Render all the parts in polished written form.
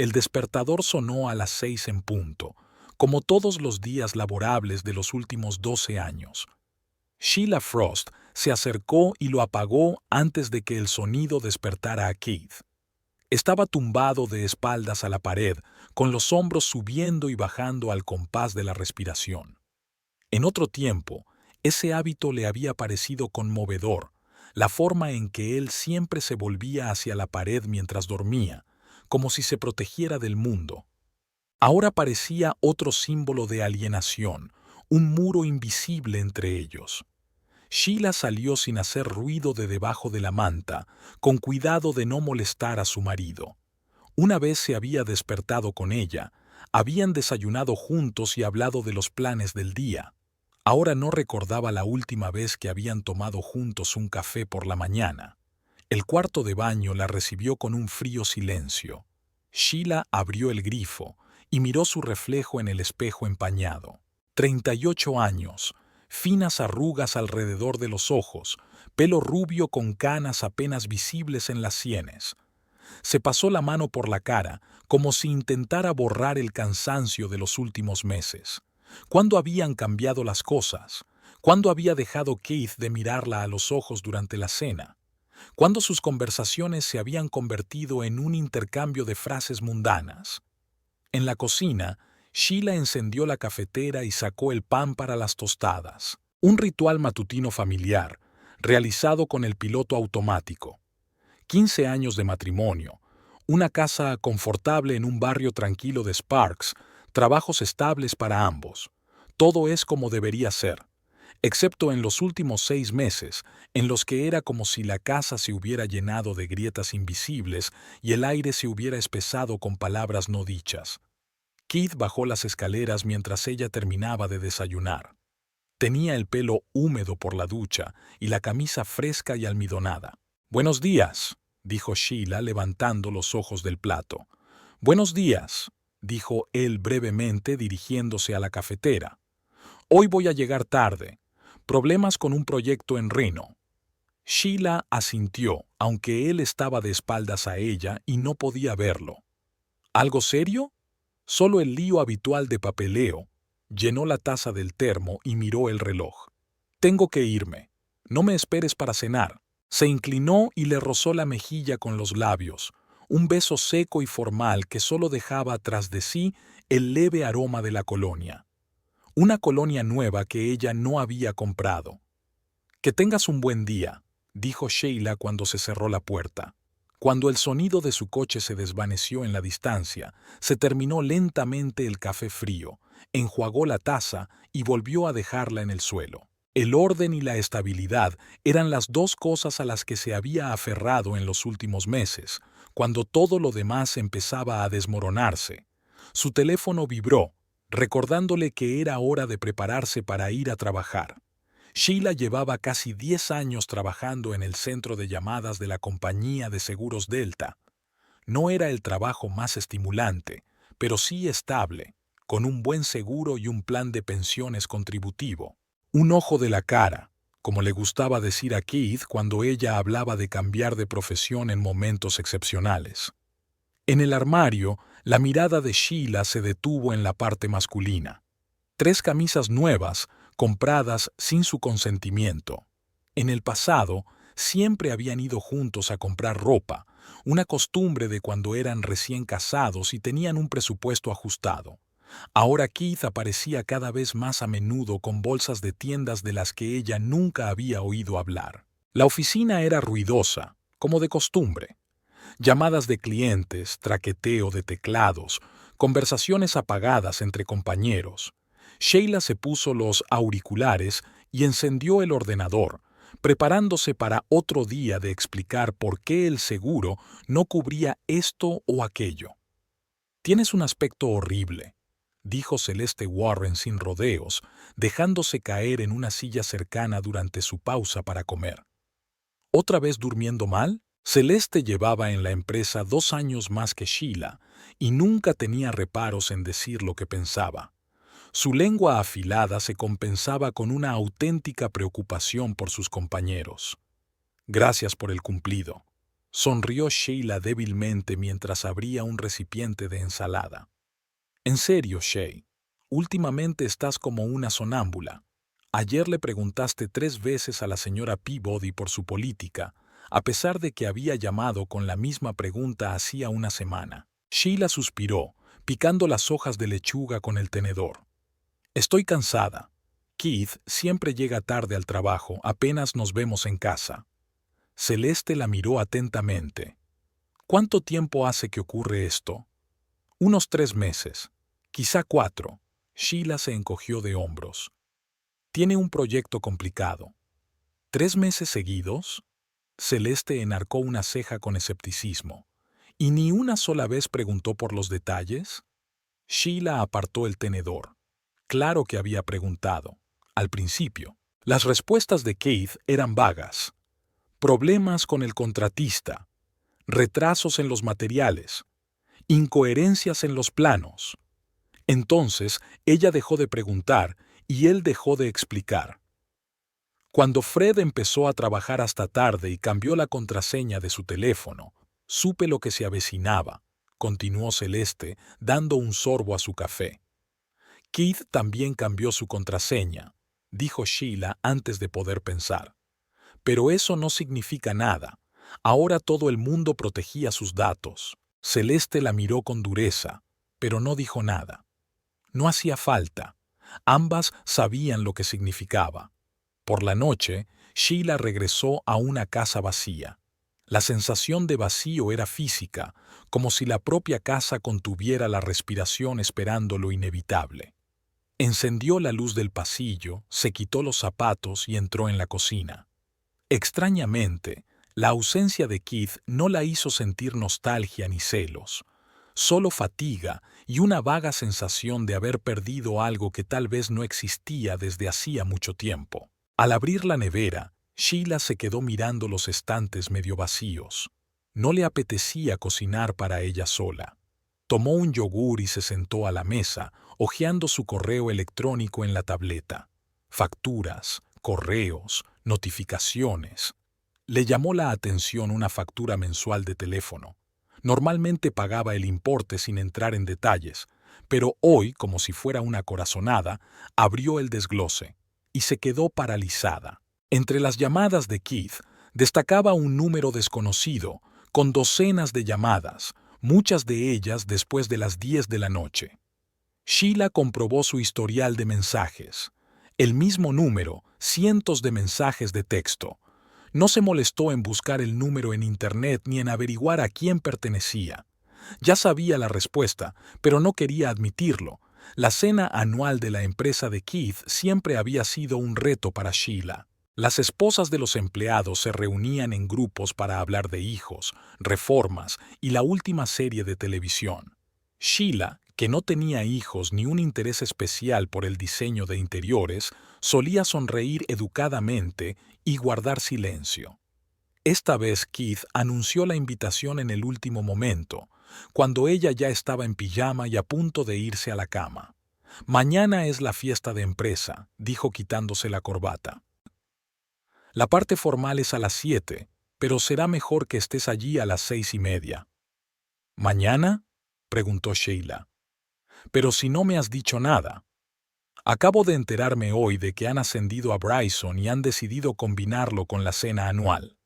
El despertador sonó a las 6 en punto, como todos los días laborables de los últimos 12 años. Sheila Frost se acercó y lo apagó antes de que el sonido despertara a Keith. Estaba tumbado de espaldas a la pared, con los hombros subiendo y bajando al compás de la respiración. En otro tiempo, ese hábito le había parecido conmovedor, la forma en que él siempre se volvía hacia la pared mientras dormía, como si se protegiera del mundo. Ahora parecía otro símbolo de alienación, un muro invisible entre ellos. Sheila salió sin hacer ruido de debajo de la manta, con cuidado de no molestar a su marido. Una vez se había despertado con ella, habían desayunado juntos y hablado de los planes del día. Ahora no recordaba la última vez que habían tomado juntos un café por la mañana. El cuarto de baño la recibió con un frío silencio. Sheila abrió el grifo y miró su reflejo en el espejo empañado. 38 años, finas arrugas alrededor de los ojos, pelo rubio con canas apenas visibles en las sienes. Se pasó la mano por la cara, como si intentara borrar el cansancio de los últimos meses. ¿Cuándo habían cambiado las cosas? ¿Cuándo había dejado Keith de mirarla a los ojos durante la cena? ¿Cuándo sus conversaciones se habían convertido en un intercambio de frases mundanas? En la cocina, Sheila encendió la cafetera y sacó el pan para las tostadas. Un ritual matutino familiar, realizado con el piloto automático. 15 años de matrimonio, una casa confortable en un barrio tranquilo de Sparks, trabajos estables para ambos. Todo es como debería ser, excepto en los últimos 6 meses, en los que era como si la casa se hubiera llenado de grietas invisibles y el aire se hubiera espesado con palabras no dichas. Keith bajó las escaleras mientras ella terminaba de desayunar. Tenía el pelo húmedo por la ducha y la camisa fresca y almidonada. «Buenos días», dijo Sheila levantando los ojos del plato. «Buenos días», dijo él brevemente dirigiéndose a la cafetera. «Hoy voy a llegar tarde. Problemas con un proyecto en Reno». Sheila asintió, aunque él estaba de espaldas a ella y no podía verlo. «¿Algo serio?» Solo el lío habitual de papeleo. Llenó la taza del termo y miró el reloj. «Tengo que irme. No me esperes para cenar». Se inclinó y le rozó la mejilla con los labios, un beso seco y formal que solo dejaba tras de sí el leve aroma de la colonia. Una colonia nueva que ella no había comprado. «Que tengas un buen día», dijo Sheila cuando se cerró la puerta. Cuando el sonido de su coche se desvaneció en la distancia, se terminó lentamente el café frío, enjuagó la taza y volvió a dejarla en el suelo. El orden y la estabilidad eran las dos cosas a las que se había aferrado en los últimos meses, cuando todo lo demás empezaba a desmoronarse. Su teléfono vibró, recordándole que era hora de prepararse para ir a trabajar. Sheila llevaba casi 10 años trabajando en el centro de llamadas de la compañía de seguros Delta. No era el trabajo más estimulante, pero sí estable, con un buen seguro y un plan de pensiones contributivo. Un ojo de la cara, como le gustaba decir a Keith cuando ella hablaba de cambiar de profesión en momentos excepcionales. En el armario, la mirada de Sheila se detuvo en la parte masculina. 3 camisas nuevas, compradas sin su consentimiento. En el pasado, siempre habían ido juntos a comprar ropa, una costumbre de cuando eran recién casados y tenían un presupuesto ajustado. Ahora Keith aparecía cada vez más a menudo con bolsas de tiendas de las que ella nunca había oído hablar. La oficina era ruidosa, como de costumbre. Llamadas de clientes, traqueteo de teclados, conversaciones apagadas entre compañeros. Sheila se puso los auriculares y encendió el ordenador, preparándose para otro día de explicar por qué el seguro no cubría esto o aquello. «Tienes un aspecto horrible», dijo Celeste Warren sin rodeos, dejándose caer en una silla cercana durante su pausa para comer. ¿Otra vez durmiendo mal? Celeste llevaba en la empresa 2 años más que Sheila y nunca tenía reparos en decir lo que pensaba. Su lengua afilada se compensaba con una auténtica preocupación por sus compañeros. «Gracias por el cumplido». Sonrió Sheila débilmente mientras abría un recipiente de ensalada. En serio, Shay, últimamente estás como una sonámbula. Ayer le preguntaste 3 veces a la señora Peabody por su política, a pesar de que había llamado con la misma pregunta hacía una semana. Sheila suspiró, picando las hojas de lechuga con el tenedor. Estoy cansada. Keith siempre llega tarde al trabajo, apenas nos vemos en casa. Celeste la miró atentamente. ¿Cuánto tiempo hace que ocurre esto? Unos 3 meses, quizá 4. Sheila se encogió de hombros. Tiene un proyecto complicado. ¿3 meses seguidos? Celeste enarcó una ceja con escepticismo. ¿Y ni una sola vez preguntó por los detalles? Sheila apartó el tenedor. Claro que había preguntado. Al principio. Las respuestas de Keith eran vagas. Problemas con el contratista. Retrasos en los materiales. Incoherencias en los planos. Entonces, ella dejó de preguntar y él dejó de explicar. Cuando Fred empezó a trabajar hasta tarde y cambió la contraseña de su teléfono, supe lo que se avecinaba, continuó Celeste, dando un sorbo a su café. Keith también cambió su contraseña, dijo Sheila antes de poder pensar. Pero eso no significa nada. Ahora todo el mundo protegía sus datos. Celeste la miró con dureza, pero no dijo nada. No hacía falta. Ambas sabían lo que significaba. Por la noche, Sheila regresó a una casa vacía. La sensación de vacío era física, como si la propia casa contuviera la respiración esperando lo inevitable. Encendió la luz del pasillo, se quitó los zapatos y entró en la cocina. Extrañamente, la ausencia de Keith no la hizo sentir nostalgia ni celos, solo fatiga y una vaga sensación de haber perdido algo que tal vez no existía desde hacía mucho tiempo. Al abrir la nevera, Sheila se quedó mirando los estantes medio vacíos. No le apetecía cocinar para ella sola. Tomó un yogur y se sentó a la mesa, hojeando su correo electrónico en la tableta. Facturas, correos, notificaciones. Le llamó la atención una factura mensual de teléfono. Normalmente pagaba el importe sin entrar en detalles, pero hoy, como si fuera una corazonada, abrió el desglose y se quedó paralizada. Entre las llamadas de Keith destacaba un número desconocido, con docenas de llamadas, muchas de ellas después de las 10 de la noche. Sheila comprobó su historial de mensajes. El mismo número, cientos de mensajes de texto. No se molestó en buscar el número en Internet ni en averiguar a quién pertenecía. Ya sabía la respuesta, pero no quería admitirlo. La cena anual de la empresa de Keith siempre había sido un reto para Sheila. Las esposas de los empleados se reunían en grupos para hablar de hijos, reformas y la última serie de televisión. Sheila, que no tenía hijos ni un interés especial por el diseño de interiores, solía sonreír educadamente y guardar silencio. Esta vez Keith anunció la invitación en el último momento, cuando ella ya estaba en pijama y a punto de irse a la cama. «Mañana es la fiesta de empresa», dijo quitándose la corbata. «La parte formal es a las 7, pero será mejor que estés allí a las 6:30». «¿Mañana?», preguntó Sheila. «Pero si no me has dicho nada». «Acabo de enterarme hoy de que han ascendido a Bryson y han decidido combinarlo con la cena anual».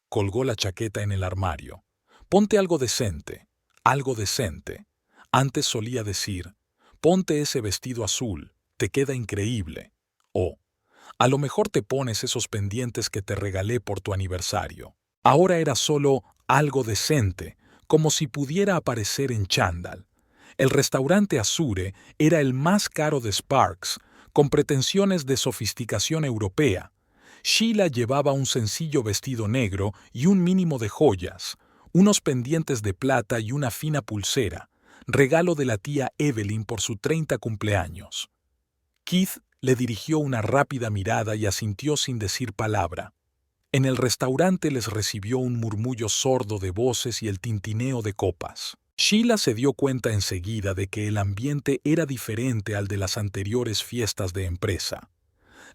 Colgó la chaqueta en el armario. «Ponte algo decente, algo decente». Antes solía decir, «Ponte ese vestido azul, te queda increíble». O, «A lo mejor te pones esos pendientes que te regalé por tu aniversario». Ahora era solo algo decente, como si pudiera aparecer en chándal. El restaurante Azure era el más caro de Sparks, con pretensiones de sofisticación europea. Sheila llevaba un sencillo vestido negro y un mínimo de joyas, unos pendientes de plata y una fina pulsera, regalo de la tía Evelyn por su 30 cumpleaños. Keith le dirigió una rápida mirada y asintió sin decir palabra. En el restaurante les recibió un murmullo sordo de voces y el tintineo de copas. Sheila se dio cuenta enseguida de que el ambiente era diferente al de las anteriores fiestas de empresa.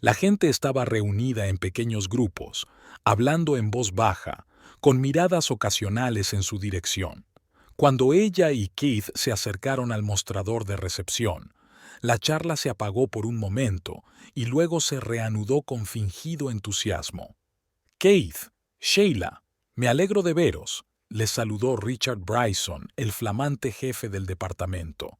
La gente estaba reunida en pequeños grupos, hablando en voz baja, con miradas ocasionales en su dirección. Cuando ella y Keith se acercaron al mostrador de recepción, la charla se apagó por un momento y luego se reanudó con fingido entusiasmo. «Keith, Sheila, me alegro de veros», les saludó Richard Bryson, el flamante jefe del departamento.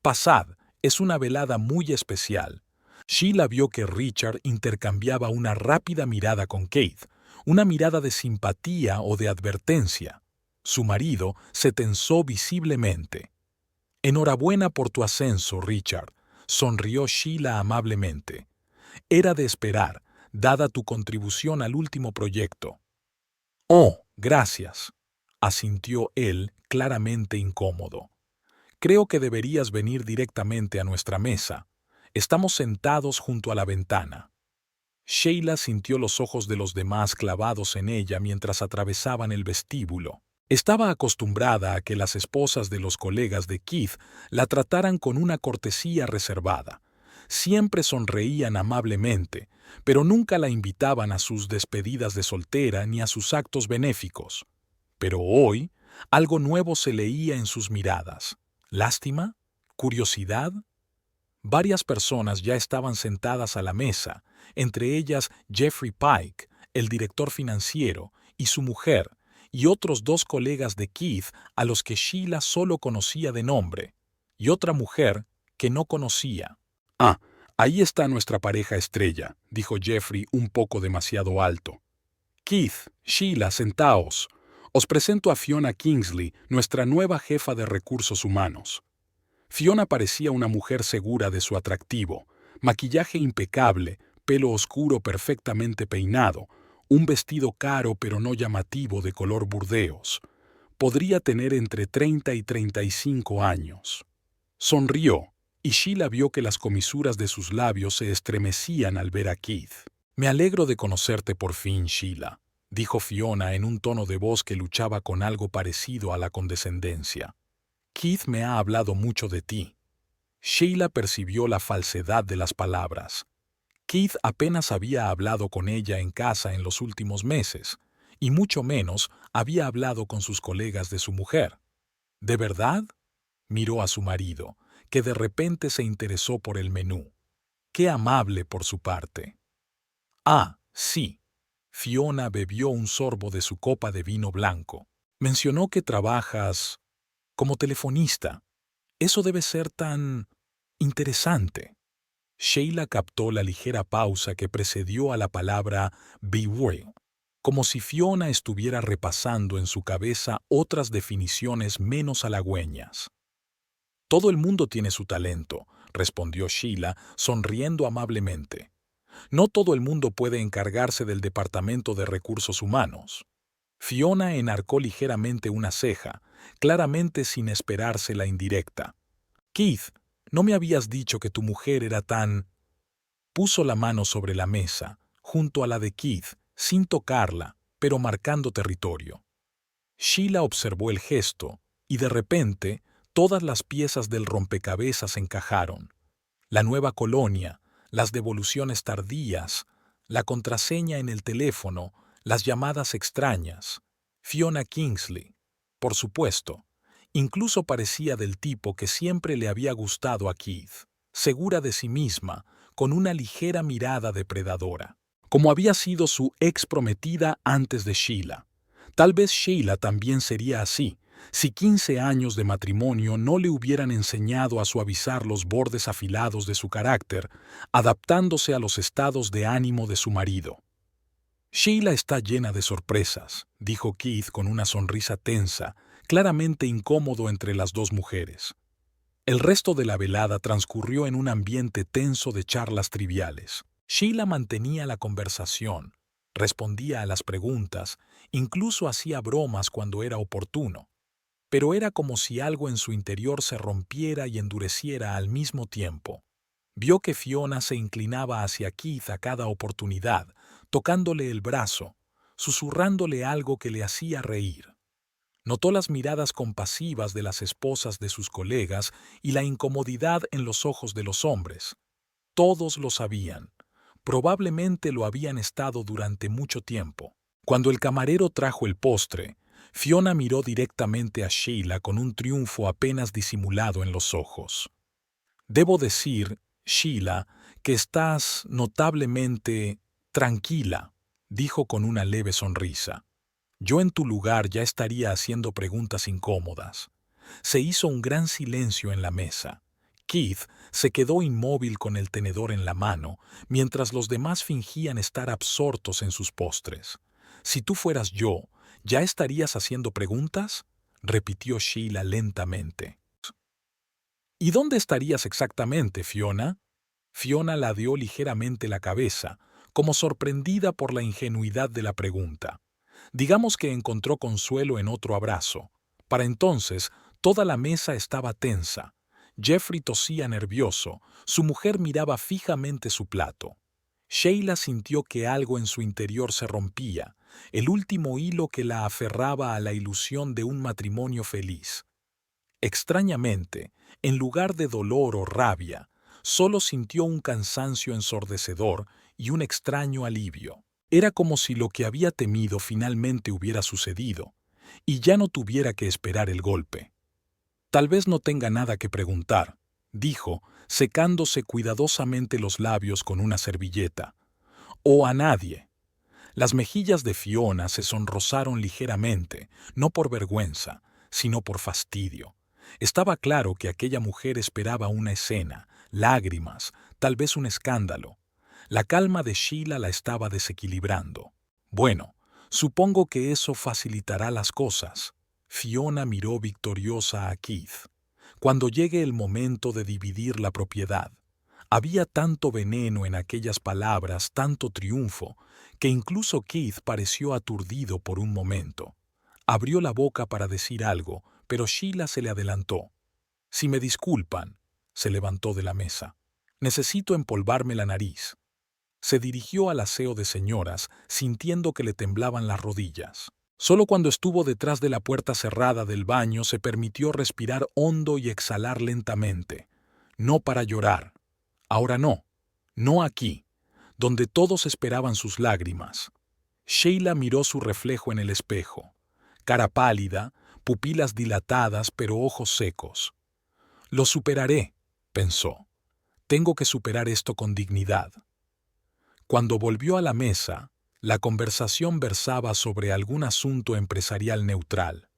«Pasad, es una velada muy especial». Sheila vio que Richard intercambiaba una rápida mirada con Keith, una mirada de simpatía o de advertencia. Su marido se tensó visiblemente. «Enhorabuena por tu ascenso, Richard», sonrió Sheila amablemente. «Era de esperar, dada tu contribución al último proyecto». «Oh, gracias», asintió él, claramente incómodo. «Creo que deberías venir directamente a nuestra mesa. Estamos sentados junto a la ventana». Sheila sintió los ojos de los demás clavados en ella mientras atravesaban el vestíbulo. Estaba acostumbrada a que las esposas de los colegas de Keith la trataran con una cortesía reservada. Siempre sonreían amablemente, pero nunca la invitaban a sus despedidas de soltera ni a sus actos benéficos. Pero hoy, algo nuevo se leía en sus miradas. ¿Lástima? ¿Curiosidad? Varias personas ya estaban sentadas a la mesa, entre ellas Jeffrey Pike, el director financiero, y su mujer, y otros dos colegas de Keith a los que Sheila solo conocía de nombre, y otra mujer que no conocía. «Ah, ahí está nuestra pareja estrella», dijo Jeffrey un poco demasiado alto. «Keith, Sheila, sentaos. Os presento a Fiona Kingsley, nuestra nueva jefa de recursos humanos». Fiona parecía una mujer segura de su atractivo, maquillaje impecable, pelo oscuro perfectamente peinado, un vestido caro pero no llamativo de color burdeos. Podría tener entre 30 y 35 años. Sonrió, y Sheila vio que las comisuras de sus labios se estremecían al ver a Keith. «Me alegro de conocerte por fin, Sheila», dijo Fiona en un tono de voz que luchaba con algo parecido a la condescendencia. «Keith me ha hablado mucho de ti». Sheila percibió la falsedad de las palabras. Keith apenas había hablado con ella en casa en los últimos meses, y mucho menos había hablado con sus colegas de su mujer. ¿De verdad? Miró a su marido, que de repente se interesó por el menú. Qué amable por su parte. «Ah, sí». Fiona bebió un sorbo de su copa de vino blanco. «Mencionó que trabajas como telefonista. Eso debe ser tan interesante». Sheila captó la ligera pausa que precedió a la palabra «beware», como si Fiona estuviera repasando en su cabeza otras definiciones menos halagüeñas. «Todo el mundo tiene su talento», respondió Sheila, sonriendo amablemente. «No todo el mundo puede encargarse del departamento de recursos humanos». Fiona enarcó ligeramente una ceja, claramente sin esperarse la indirecta. «Keith, ¿no me habías dicho que tu mujer era tan...?» Puso la mano sobre la mesa, junto a la de Keith, sin tocarla, pero marcando territorio. Sheila observó el gesto, y de repente, todas las piezas del rompecabezas encajaron. La nueva colonia, las devoluciones tardías, la contraseña en el teléfono, las llamadas extrañas. Fiona Kingsley, por supuesto. Incluso parecía del tipo que siempre le había gustado a Keith, segura de sí misma, con una ligera mirada depredadora, como había sido su ex prometida antes de Sheila. Tal vez Sheila también sería así, si 15 años de matrimonio no le hubieran enseñado a suavizar los bordes afilados de su carácter, adaptándose a los estados de ánimo de su marido. «Sheila está llena de sorpresas», dijo Keith con una sonrisa tensa, claramente incómodo entre las dos mujeres. El resto de la velada transcurrió en un ambiente tenso de charlas triviales. Sheila mantenía la conversación, respondía a las preguntas, incluso hacía bromas cuando era oportuno. Pero era como si algo en su interior se rompiera y endureciera al mismo tiempo. Vio que Fiona se inclinaba hacia Keith a cada oportunidad, tocándole el brazo, susurrándole algo que le hacía reír. Notó las miradas compasivas de las esposas de sus colegas y la incomodidad en los ojos de los hombres. Todos lo sabían. Probablemente lo habían estado durante mucho tiempo. Cuando el camarero trajo el postre, Fiona miró directamente a Sheila con un triunfo apenas disimulado en los ojos. Debo decir, Sheila, que estás notablemente tranquila, dijo con una leve sonrisa. Yo en tu lugar ya estaría haciendo preguntas incómodas. Se hizo un gran silencio en la mesa. Keith se quedó inmóvil con el tenedor en la mano, mientras los demás fingían estar absortos en sus postres. Si tú fueras yo, ¿ya estarías haciendo preguntas?, repitió Sheila lentamente. ¿Y dónde estarías exactamente, Fiona? Fiona ladeó ligeramente la cabeza, como sorprendida por la ingenuidad de la pregunta. Digamos que encontró consuelo en otro abrazo. Para entonces, toda la mesa estaba tensa. Jeffrey tosía nervioso, su mujer miraba fijamente su plato. Sheila sintió que algo en su interior se rompía, el último hilo que la aferraba a la ilusión de un matrimonio feliz. Extrañamente, en lugar de dolor o rabia, solo sintió un cansancio ensordecedor y un extraño alivio. Era como si lo que había temido finalmente hubiera sucedido, y ya no tuviera que esperar el golpe. Tal vez no tenga nada que preguntar, dijo, secándose cuidadosamente los labios con una servilleta. O a nadie. Las mejillas de Fiona se sonrosaron ligeramente, no por vergüenza, sino por fastidio. Estaba claro que aquella mujer esperaba una escena, lágrimas, tal vez un escándalo. La calma de Sheila la estaba desequilibrando. Bueno, supongo que eso facilitará las cosas. Fiona miró victoriosa a Keith. Cuando llegue el momento de dividir la propiedad. Había tanto veneno en aquellas palabras, tanto triunfo, que incluso Keith pareció aturdido por un momento. Abrió la boca para decir algo, pero Sheila se le adelantó. Si me disculpan, se levantó de la mesa. Necesito empolvarme la nariz. Se dirigió al aseo de señoras, sintiendo que le temblaban las rodillas. Solo cuando estuvo detrás de la puerta cerrada del baño se permitió respirar hondo y exhalar lentamente. No para llorar. Ahora no. No aquí, donde todos esperaban sus lágrimas. Sheila miró su reflejo en el espejo. Cara pálida, pupilas dilatadas pero ojos secos. Lo superaré, pensó. Tengo que superar esto con dignidad. Cuando volvió a la mesa, la conversación versaba sobre algún asunto empresarial neutral.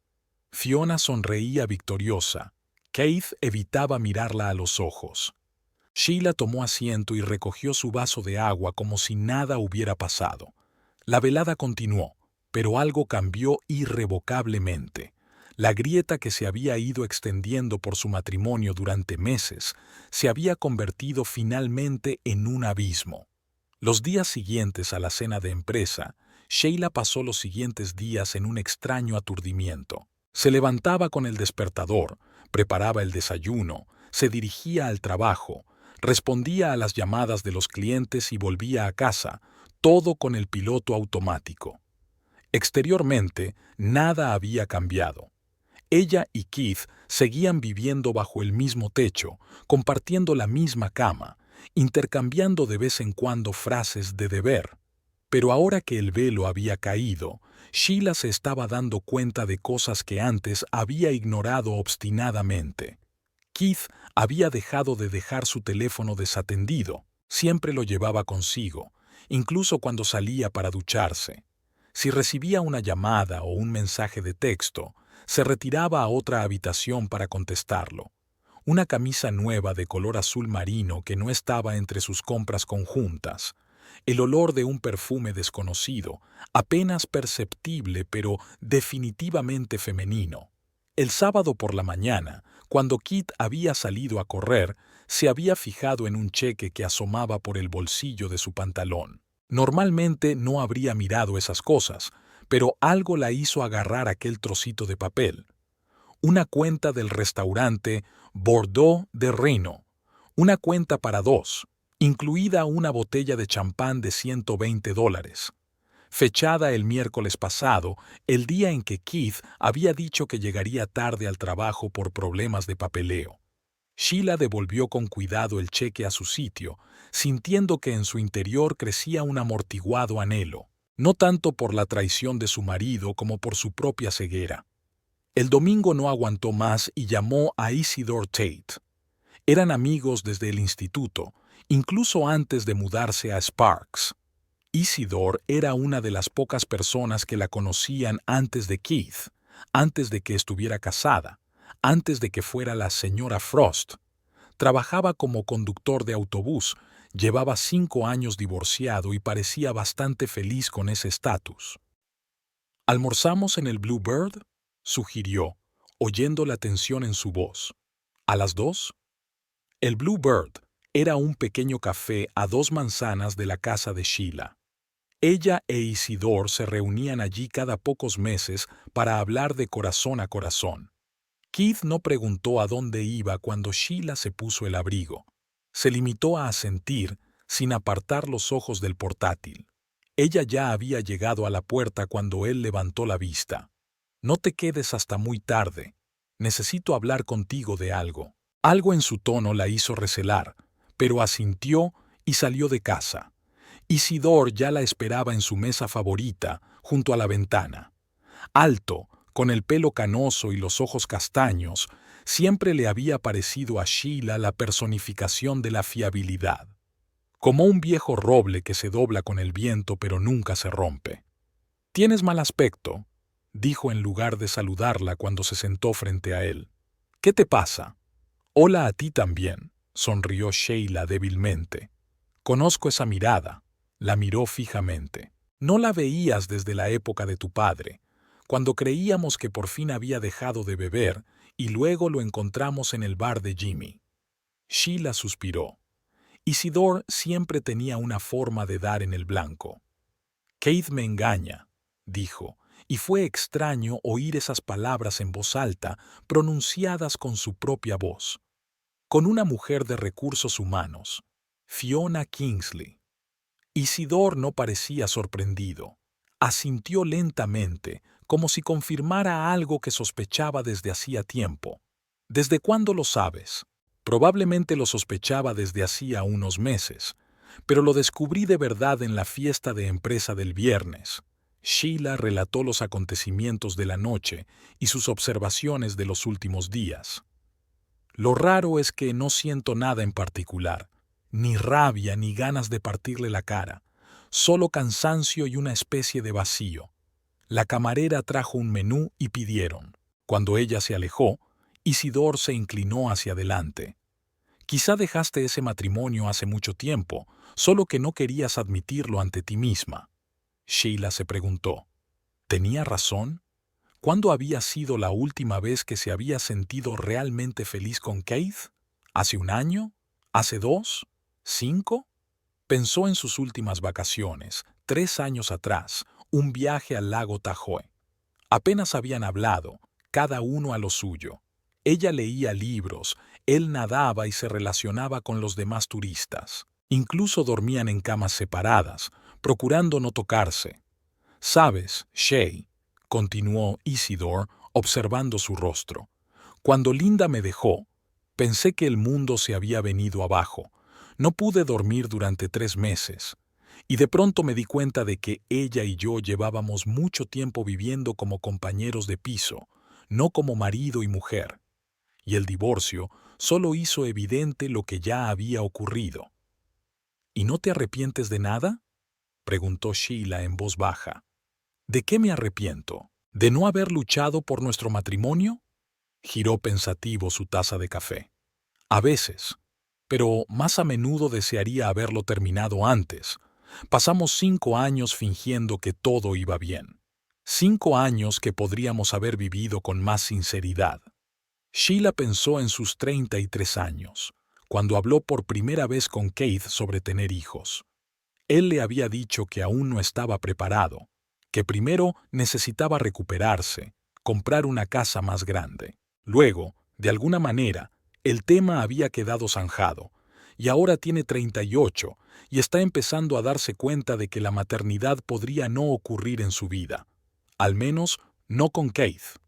Fiona sonreía victoriosa. Keith evitaba mirarla a los ojos. Sheila tomó asiento y recogió su vaso de agua como si nada hubiera pasado. La velada continuó, pero algo cambió irrevocablemente. La grieta que se había ido extendiendo por su matrimonio durante meses se había convertido finalmente en un abismo. Los días siguientes a la cena de empresa, Sheila pasó los siguientes días en un extraño aturdimiento. Se levantaba con el despertador, preparaba el desayuno, se dirigía al trabajo, respondía a las llamadas de los clientes y volvía a casa, todo con el piloto automático. Exteriormente, nada había cambiado. Ella y Keith seguían viviendo bajo el mismo techo, compartiendo la misma cama, intercambiando de vez en cuando frases de deber. Pero ahora que el velo había caído, Sheila se estaba dando cuenta de cosas que antes había ignorado obstinadamente. Keith había dejado de dejar su teléfono desatendido, siempre lo llevaba consigo, incluso cuando salía para ducharse. Si recibía una llamada o un mensaje de texto, se retiraba a otra habitación para contestarlo. Una camisa nueva de color azul marino que no estaba entre sus compras conjuntas. El olor de un perfume desconocido, apenas perceptible pero definitivamente femenino. El sábado por la mañana, cuando Kit había salido a correr, se había fijado en un cheque que asomaba por el bolsillo de su pantalón. Normalmente no habría mirado esas cosas, pero algo la hizo agarrar aquel trocito de papel. Una cuenta del restaurante Bordeaux de Reino. Una cuenta para dos, incluida una botella de champán de $120. Fechada el miércoles pasado, el día en que Keith había dicho que llegaría tarde al trabajo por problemas de papeleo. Sheila devolvió con cuidado el cheque a su sitio, sintiendo que en su interior crecía un amortiguado anhelo. no tanto por la traición de su marido como por su propia ceguera. El domingo no aguantó más y llamó a Isidore Tate. Eran amigos desde el instituto, incluso antes de mudarse a Sparks. Isidore era una de las pocas personas que la conocían antes de Keith, antes de que estuviera casada, antes de que fuera la señora Frost. Trabajaba como conductor de autobús, llevaba 5 años divorciado y parecía bastante feliz con ese estatus. ¿Almorzamos en el Bluebird?, sugirió, oyendo la tensión en su voz. ¿A las 2? El Bluebird era un pequeño café a 2 manzanas de la casa de Sheila. Ella e Isidore se reunían allí cada pocos meses para hablar de corazón a corazón. Keith no preguntó a dónde iba cuando Sheila se puso el abrigo. Se limitó a asentir, sin apartar los ojos del portátil. Ella ya había llegado a la puerta cuando él levantó la vista. «No te quedes hasta muy tarde. Necesito hablar contigo de algo». Algo en su tono la hizo recelar, pero asintió y salió de casa. Isidore ya la esperaba en su mesa favorita, junto a la ventana. Alto, con el pelo canoso y los ojos castaños, siempre le había parecido a Sheila la personificación de la fiabilidad. Como un viejo roble que se dobla con el viento pero nunca se rompe. «Tienes mal aspecto», dijo en lugar de saludarla cuando se sentó frente a él. «¿Qué te pasa?» «Hola a ti también», sonrió Sheila débilmente. «Conozco esa mirada». La miró fijamente. «No la veías desde la época de tu padre, cuando creíamos que por fin había dejado de beber y luego lo encontramos en el bar de Jimmy». Sheila suspiró. Isidore siempre tenía una forma de dar en el blanco. «Keith me engaña», dijo, y fue extraño oír esas palabras en voz alta, pronunciadas con su propia voz. Con una mujer de recursos humanos, Fiona Kingsley. Isidore no parecía sorprendido. Asintió lentamente, como si confirmara algo que sospechaba desde hacía tiempo. «¿Desde cuándo lo sabes?» Probablemente lo sospechaba desde hacía unos meses, pero lo descubrí de verdad en la fiesta de empresa del viernes. Sheila relató los acontecimientos de la noche y sus observaciones de los últimos días. «Lo raro es que no siento nada en particular, ni rabia ni ganas de partirle la cara, solo cansancio y una especie de vacío». La camarera trajo un menú y pidieron. Cuando ella se alejó, Isidore se inclinó hacia adelante. «Quizá dejaste ese matrimonio hace mucho tiempo, solo que no querías admitirlo ante ti misma». Sheila se preguntó. ¿Tenía razón? ¿Cuándo había sido la última vez que se había sentido realmente feliz con Keith? ¿Hace 1 año? ¿Hace 2? ¿5? Pensó en sus últimas vacaciones, 3 años atrás, un viaje al lago Tahoe. Apenas habían hablado, cada uno a lo suyo. Ella leía libros, él nadaba y se relacionaba con los demás turistas. Incluso dormían en camas separadas, procurando no tocarse. «Sabes, Shay», continuó Isidore, observando su rostro, «cuando Linda me dejó, pensé que el mundo se había venido abajo. No pude dormir durante 3 meses. Y de pronto me di cuenta de que ella y yo llevábamos mucho tiempo viviendo como compañeros de piso, no como marido y mujer. Y el divorcio solo hizo evidente lo que ya había ocurrido». «¿Y no te arrepientes de nada?», preguntó Sheila en voz baja. «¿De qué me arrepiento? ¿De no haber luchado por nuestro matrimonio?». Giró pensativo su taza de café. «A veces, pero más a menudo desearía haberlo terminado antes. Pasamos 5 años fingiendo que todo iba bien. 5 años que podríamos haber vivido con más sinceridad». Sheila pensó en sus 33 años, cuando habló por primera vez con Keith sobre tener hijos. Él le había dicho que aún no estaba preparado, que primero necesitaba recuperarse, comprar una casa más grande. Luego, de alguna manera, el tema había quedado zanjado, y ahora tiene 38 y está empezando a darse cuenta de que la maternidad podría no ocurrir en su vida. Al menos, no con Keith.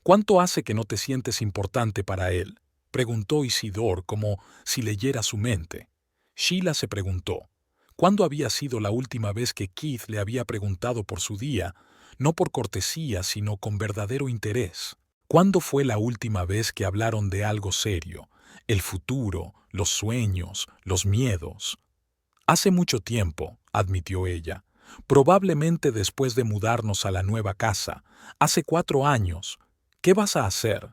«¿Cuánto hace que no te sientes importante para él?», preguntó Isidore como si leyera su mente. Sheila se preguntó. ¿Cuándo había sido la última vez que Keith le había preguntado por su día, no por cortesía, sino con verdadero interés? ¿Cuándo fue la última vez que hablaron de algo serio, el futuro, los sueños, los miedos? Hace mucho tiempo, admitió ella. Probablemente después de mudarnos a la nueva casa, hace 4 años. ¿Qué vas a hacer?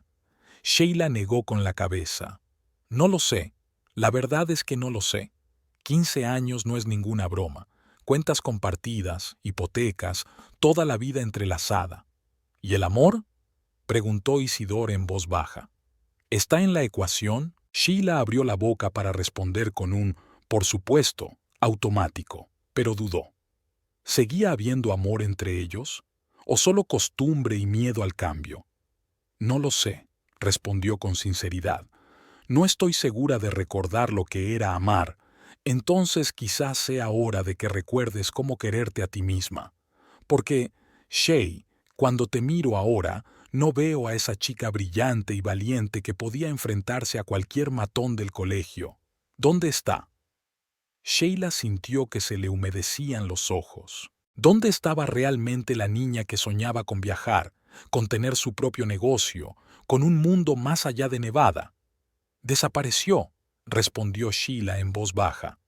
Sheila negó con la cabeza. No lo sé. La verdad es que no lo sé. 15 años no es ninguna broma. Cuentas compartidas, hipotecas, toda la vida entrelazada. ¿Y el amor? Preguntó Isidore en voz baja. ¿Está en la ecuación? Sheila abrió la boca para responder con un, por supuesto, automático, pero dudó. ¿Seguía habiendo amor entre ellos? ¿O solo costumbre y miedo al cambio? No lo sé, respondió con sinceridad. No estoy segura de recordar lo que era amar. Entonces quizás sea hora de que recuerdes cómo quererte a ti misma. Porque, Shay, cuando te miro ahora, no veo a esa chica brillante y valiente que podía enfrentarse a cualquier matón del colegio. ¿Dónde está? Sheila sintió que se le humedecían los ojos. ¿Dónde estaba realmente la niña que soñaba con viajar, con tener su propio negocio, con un mundo más allá de Nevada? Desapareció, respondió Sheila en voz baja.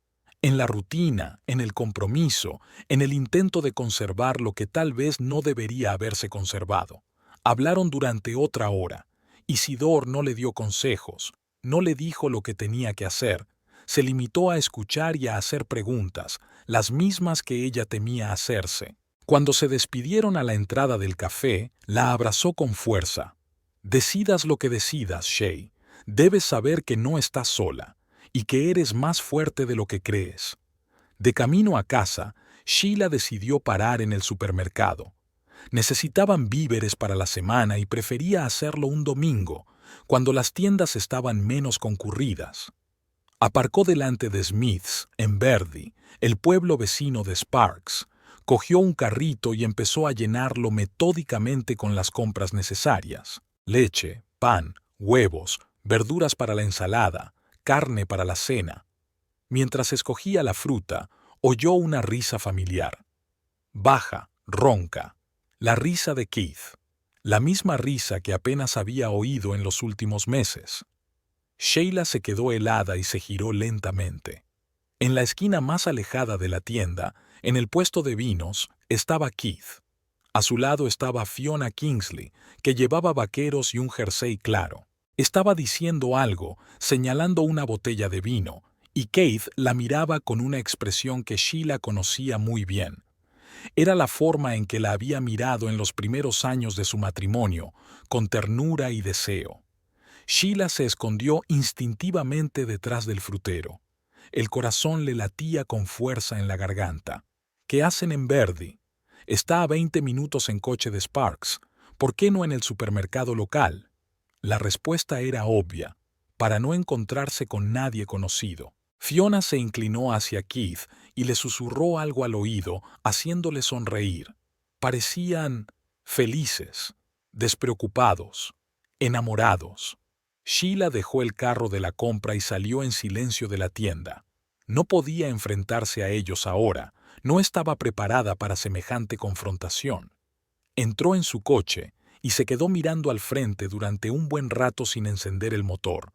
En la rutina, en el compromiso, en el intento de conservar lo que tal vez no debería haberse conservado. Hablaron durante otra hora. Isidore no le dio consejos, no le dijo lo que tenía que hacer. Se limitó a escuchar y a hacer preguntas, las mismas que ella temía hacerse. Cuando se despidieron a la entrada del café, la abrazó con fuerza. Decidas lo que decidas, Shay. Debes saber que no estás sola y que eres más fuerte de lo que crees. De camino a casa, Sheila decidió parar en el supermercado. Necesitaban víveres para la semana y prefería hacerlo un domingo, cuando las tiendas estaban menos concurridas. Aparcó delante de Smith's, en Verdi, el pueblo vecino de Sparks. Cogió un carrito y empezó a llenarlo metódicamente con las compras necesarias: leche, pan, huevos, verduras para la ensalada, carne para la cena. Mientras escogía la fruta, oyó una risa familiar. Baja, ronca. La risa de Keith. La misma risa que apenas había oído en los últimos meses. Sheila se quedó helada y se giró lentamente. En la esquina más alejada de la tienda, en el puesto de vinos, estaba Keith. A su lado estaba Fiona Kingsley, que llevaba vaqueros y un jersey claro. Estaba diciendo algo, señalando una botella de vino, y Keith la miraba con una expresión que Sheila conocía muy bien. Era la forma en que la había mirado en los primeros años de su matrimonio, con ternura y deseo. Sheila se escondió instintivamente detrás del frutero. El corazón le latía con fuerza en la garganta. ¿Qué hacen en Verdi? Está a 20 minutos en coche de Sparks. ¿Por qué no en el supermercado local? La respuesta era obvia, para no encontrarse con nadie conocido. Fiona se inclinó hacia Keith y le susurró algo al oído, haciéndole sonreír. Parecían felices, despreocupados, enamorados. Sheila dejó el carro de la compra y salió en silencio de la tienda. No podía enfrentarse a ellos ahora, no estaba preparada para semejante confrontación. Entró en su coche y se quedó mirando al frente durante un buen rato sin encender el motor.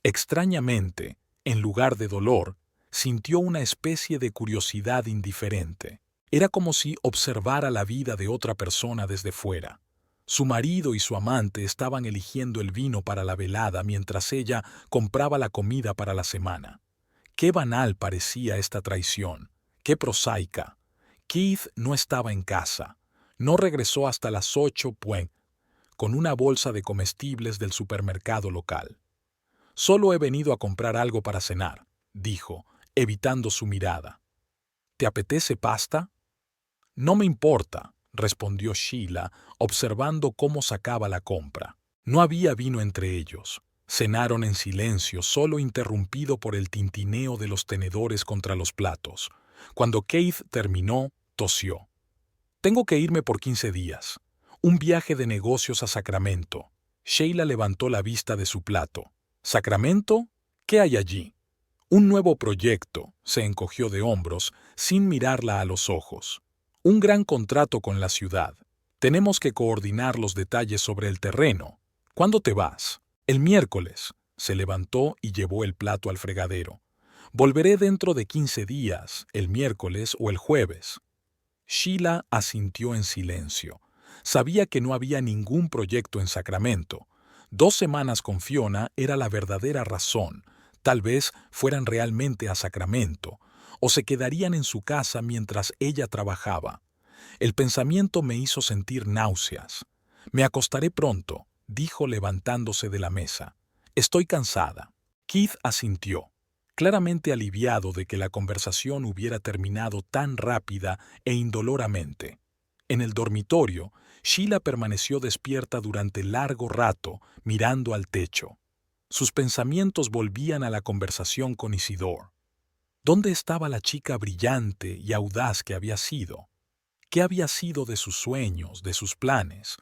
Extrañamente, en lugar de dolor, sintió una especie de curiosidad indiferente. Era como si observara la vida de otra persona desde fuera. Su marido y su amante estaban eligiendo el vino para la velada mientras ella compraba la comida para la semana. Qué banal parecía esta traición, qué prosaica. Keith no estaba en casa. No regresó hasta las 8 con una bolsa de comestibles del supermercado local. «Solo he venido a comprar algo para cenar», dijo, evitando su mirada. «¿Te apetece pasta?» «No me importa», respondió Sheila, observando cómo sacaba la compra. No había vino entre ellos. Cenaron en silencio, solo interrumpido por el tintineo de los tenedores contra los platos. Cuando Keith terminó, tosió. «Tengo que irme por 15 días. Un viaje de negocios a Sacramento». Sheila levantó la vista de su plato. «¿Sacramento? ¿Qué hay allí?» Un nuevo proyecto, se encogió de hombros, sin mirarla a los ojos. Un gran contrato con la ciudad. Tenemos que coordinar los detalles sobre el terreno. ¿Cuándo te vas? El miércoles. Se levantó y llevó el plato al fregadero. Volveré dentro de 15 días, el miércoles o el jueves. Sheila asintió en silencio. Sabía que no había ningún proyecto en Sacramento. 2 semanas con Fiona era la verdadera razón. Tal vez fueran realmente a Sacramento, o se quedarían en su casa mientras ella trabajaba. El pensamiento me hizo sentir náuseas. Me acostaré pronto, dijo levantándose de la mesa. Estoy cansada. Keith asintió, claramente aliviado de que la conversación hubiera terminado tan rápida e indoloramente. En el dormitorio, Sheila permaneció despierta durante largo rato, mirando al techo. Sus pensamientos volvían a la conversación con Isidore. ¿Dónde estaba la chica brillante y audaz que había sido? ¿Qué había sido de sus sueños, de sus planes?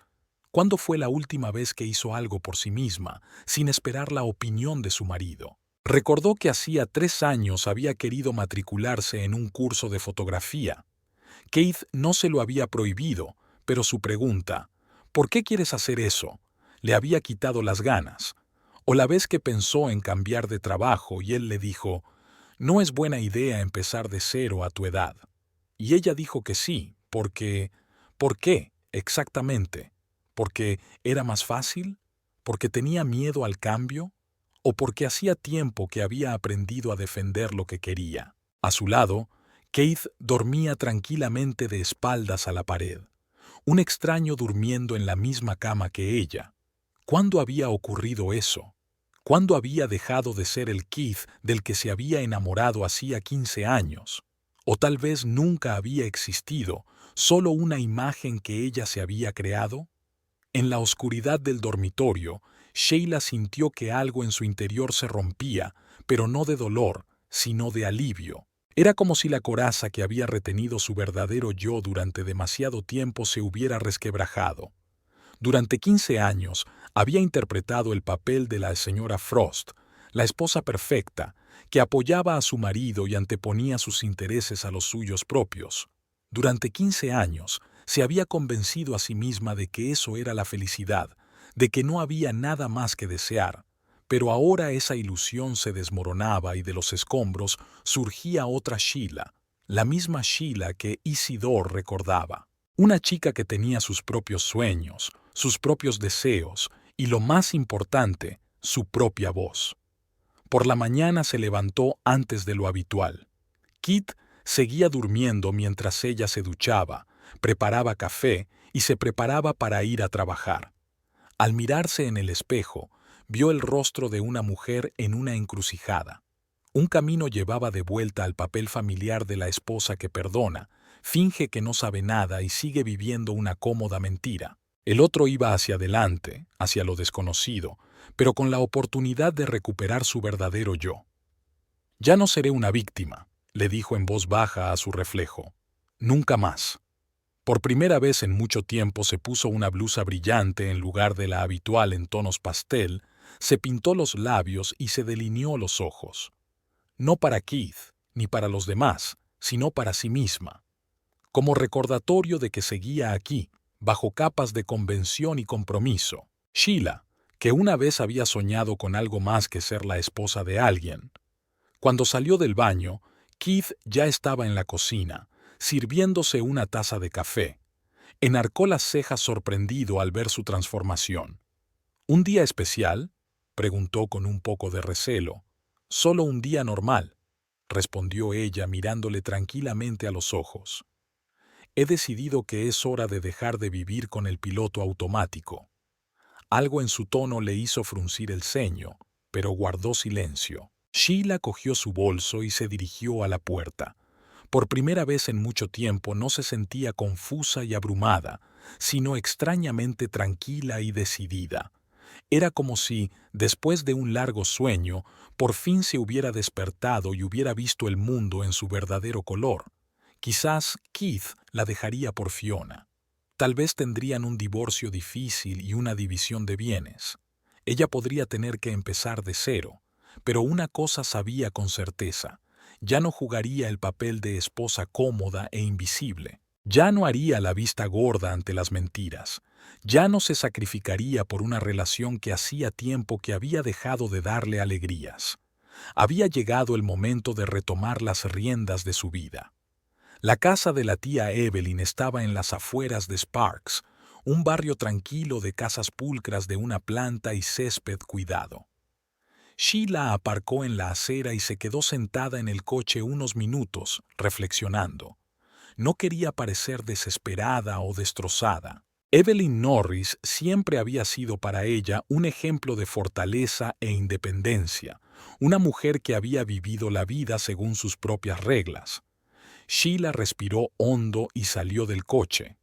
¿Cuándo fue la última vez que hizo algo por sí misma, sin esperar la opinión de su marido? Recordó que hacía 3 años había querido matricularse en un curso de fotografía. Keith no se lo había prohibido, pero su pregunta, ¿por qué quieres hacer eso?, le había quitado las ganas. O la vez que pensó en cambiar de trabajo y él le dijo, no es buena idea empezar de cero a tu edad. Y ella dijo que sí, porque... ¿Por qué, exactamente? ¿Porque era más fácil? ¿Porque tenía miedo al cambio? ¿O porque hacía tiempo que había aprendido a defender lo que quería? A su lado, Keith dormía tranquilamente de espaldas a la pared. Un extraño durmiendo en la misma cama que ella. ¿Cuándo había ocurrido eso? ¿Cuándo había dejado de ser el Keith del que se había enamorado hacía 15 años? ¿O tal vez nunca había existido, solo una imagen que ella se había creado? En la oscuridad del dormitorio, Sheila sintió que algo en su interior se rompía, pero no de dolor, sino de alivio. Era como si la coraza que había retenido su verdadero yo durante demasiado tiempo se hubiera resquebrajado. Durante 15 años había interpretado el papel de la señora Frost, la esposa perfecta, que apoyaba a su marido y anteponía sus intereses a los suyos propios. Durante 15 años se había convencido a sí misma de que eso era la felicidad, de que no había nada más que desear. Pero ahora esa ilusión se desmoronaba y de los escombros surgía otra Sheila, la misma Sheila que Isidore recordaba. Una chica que tenía sus propios sueños, sus propios deseos y, lo más importante, su propia voz. Por la mañana se levantó antes de lo habitual. Kit seguía durmiendo mientras ella se duchaba, preparaba café y se preparaba para ir a trabajar. Al mirarse en el espejo, vio el rostro de una mujer en una encrucijada. Un camino llevaba de vuelta al papel familiar de la esposa que perdona, finge que no sabe nada y sigue viviendo una cómoda mentira. El otro iba hacia adelante, hacia lo desconocido, pero con la oportunidad de recuperar su verdadero yo. «Ya no seré una víctima», le dijo en voz baja a su reflejo. «Nunca más». Por primera vez en mucho tiempo se puso una blusa brillante en lugar de la habitual en tonos pastel, se pintó los labios y se delineó los ojos. No para Keith, ni para los demás, sino para sí misma. Como recordatorio de que seguía aquí, bajo capas de convención y compromiso. Sheila, que una vez había soñado con algo más que ser la esposa de alguien. Cuando salió del baño, Keith ya estaba en la cocina, sirviéndose una taza de café. Enarcó las cejas sorprendido al ver su transformación. «¿Un día especial?», preguntó con un poco de recelo. «Solo un día normal», respondió ella mirándole tranquilamente a los ojos. «He decidido que es hora de dejar de vivir con el piloto automático». Algo en su tono le hizo fruncir el ceño, pero guardó silencio. Sheila cogió su bolso y se dirigió a la puerta. Por primera vez en mucho tiempo no se sentía confusa y abrumada, sino extrañamente tranquila y decidida. Era como si, después de un largo sueño, por fin se hubiera despertado y hubiera visto el mundo en su verdadero color. Quizás Keith la dejaría por Fiona. Tal vez tendrían un divorcio difícil y una división de bienes. Ella podría tener que empezar de cero, pero una cosa sabía con certeza: ya no jugaría el papel de esposa cómoda e invisible. Ya no haría la vista gorda ante las mentiras. Ya no se sacrificaría por una relación que hacía tiempo que había dejado de darle alegrías. Había llegado el momento de retomar las riendas de su vida. La casa de la tía Evelyn estaba en las afueras de Sparks, un barrio tranquilo de casas pulcras de una planta y césped cuidado. Sheila aparcó en la acera y se quedó sentada en el coche unos minutos, reflexionando. No quería parecer desesperada o destrozada. Evelyn Norris siempre había sido para ella un ejemplo de fortaleza e independencia, una mujer que había vivido la vida según sus propias reglas. Sheila respiró hondo y salió del coche.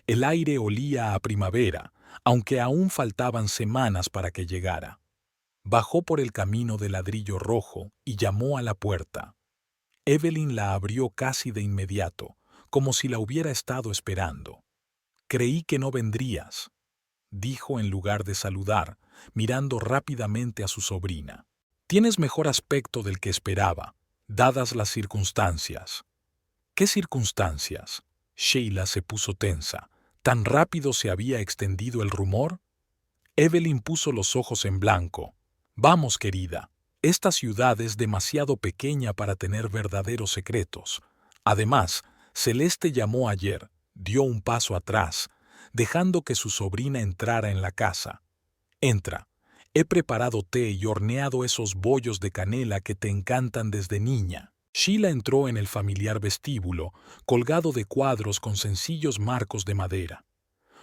El aire olía a primavera, aunque aún faltaban semanas para que llegara. Bajó por el camino de ladrillo rojo y llamó a la puerta. Evelyn la abrió casi de inmediato, como si la hubiera estado esperando. «Creí que no vendrías», dijo en lugar de saludar, mirando rápidamente a su sobrina. «Tienes mejor aspecto del que esperaba, dadas las circunstancias». «¿Qué circunstancias?». Sheila se puso tensa. ¿Tan rápido se había extendido el rumor? Evelyn puso los ojos en blanco. «Vamos, querida. Esta ciudad es demasiado pequeña para tener verdaderos secretos. Además, Celeste llamó ayer, dio un paso atrás, dejando que su sobrina entrara en la casa. Entra. He preparado té y horneado esos bollos de canela que te encantan desde niña». Sheila entró en el familiar vestíbulo, colgado de cuadros con sencillos marcos de madera.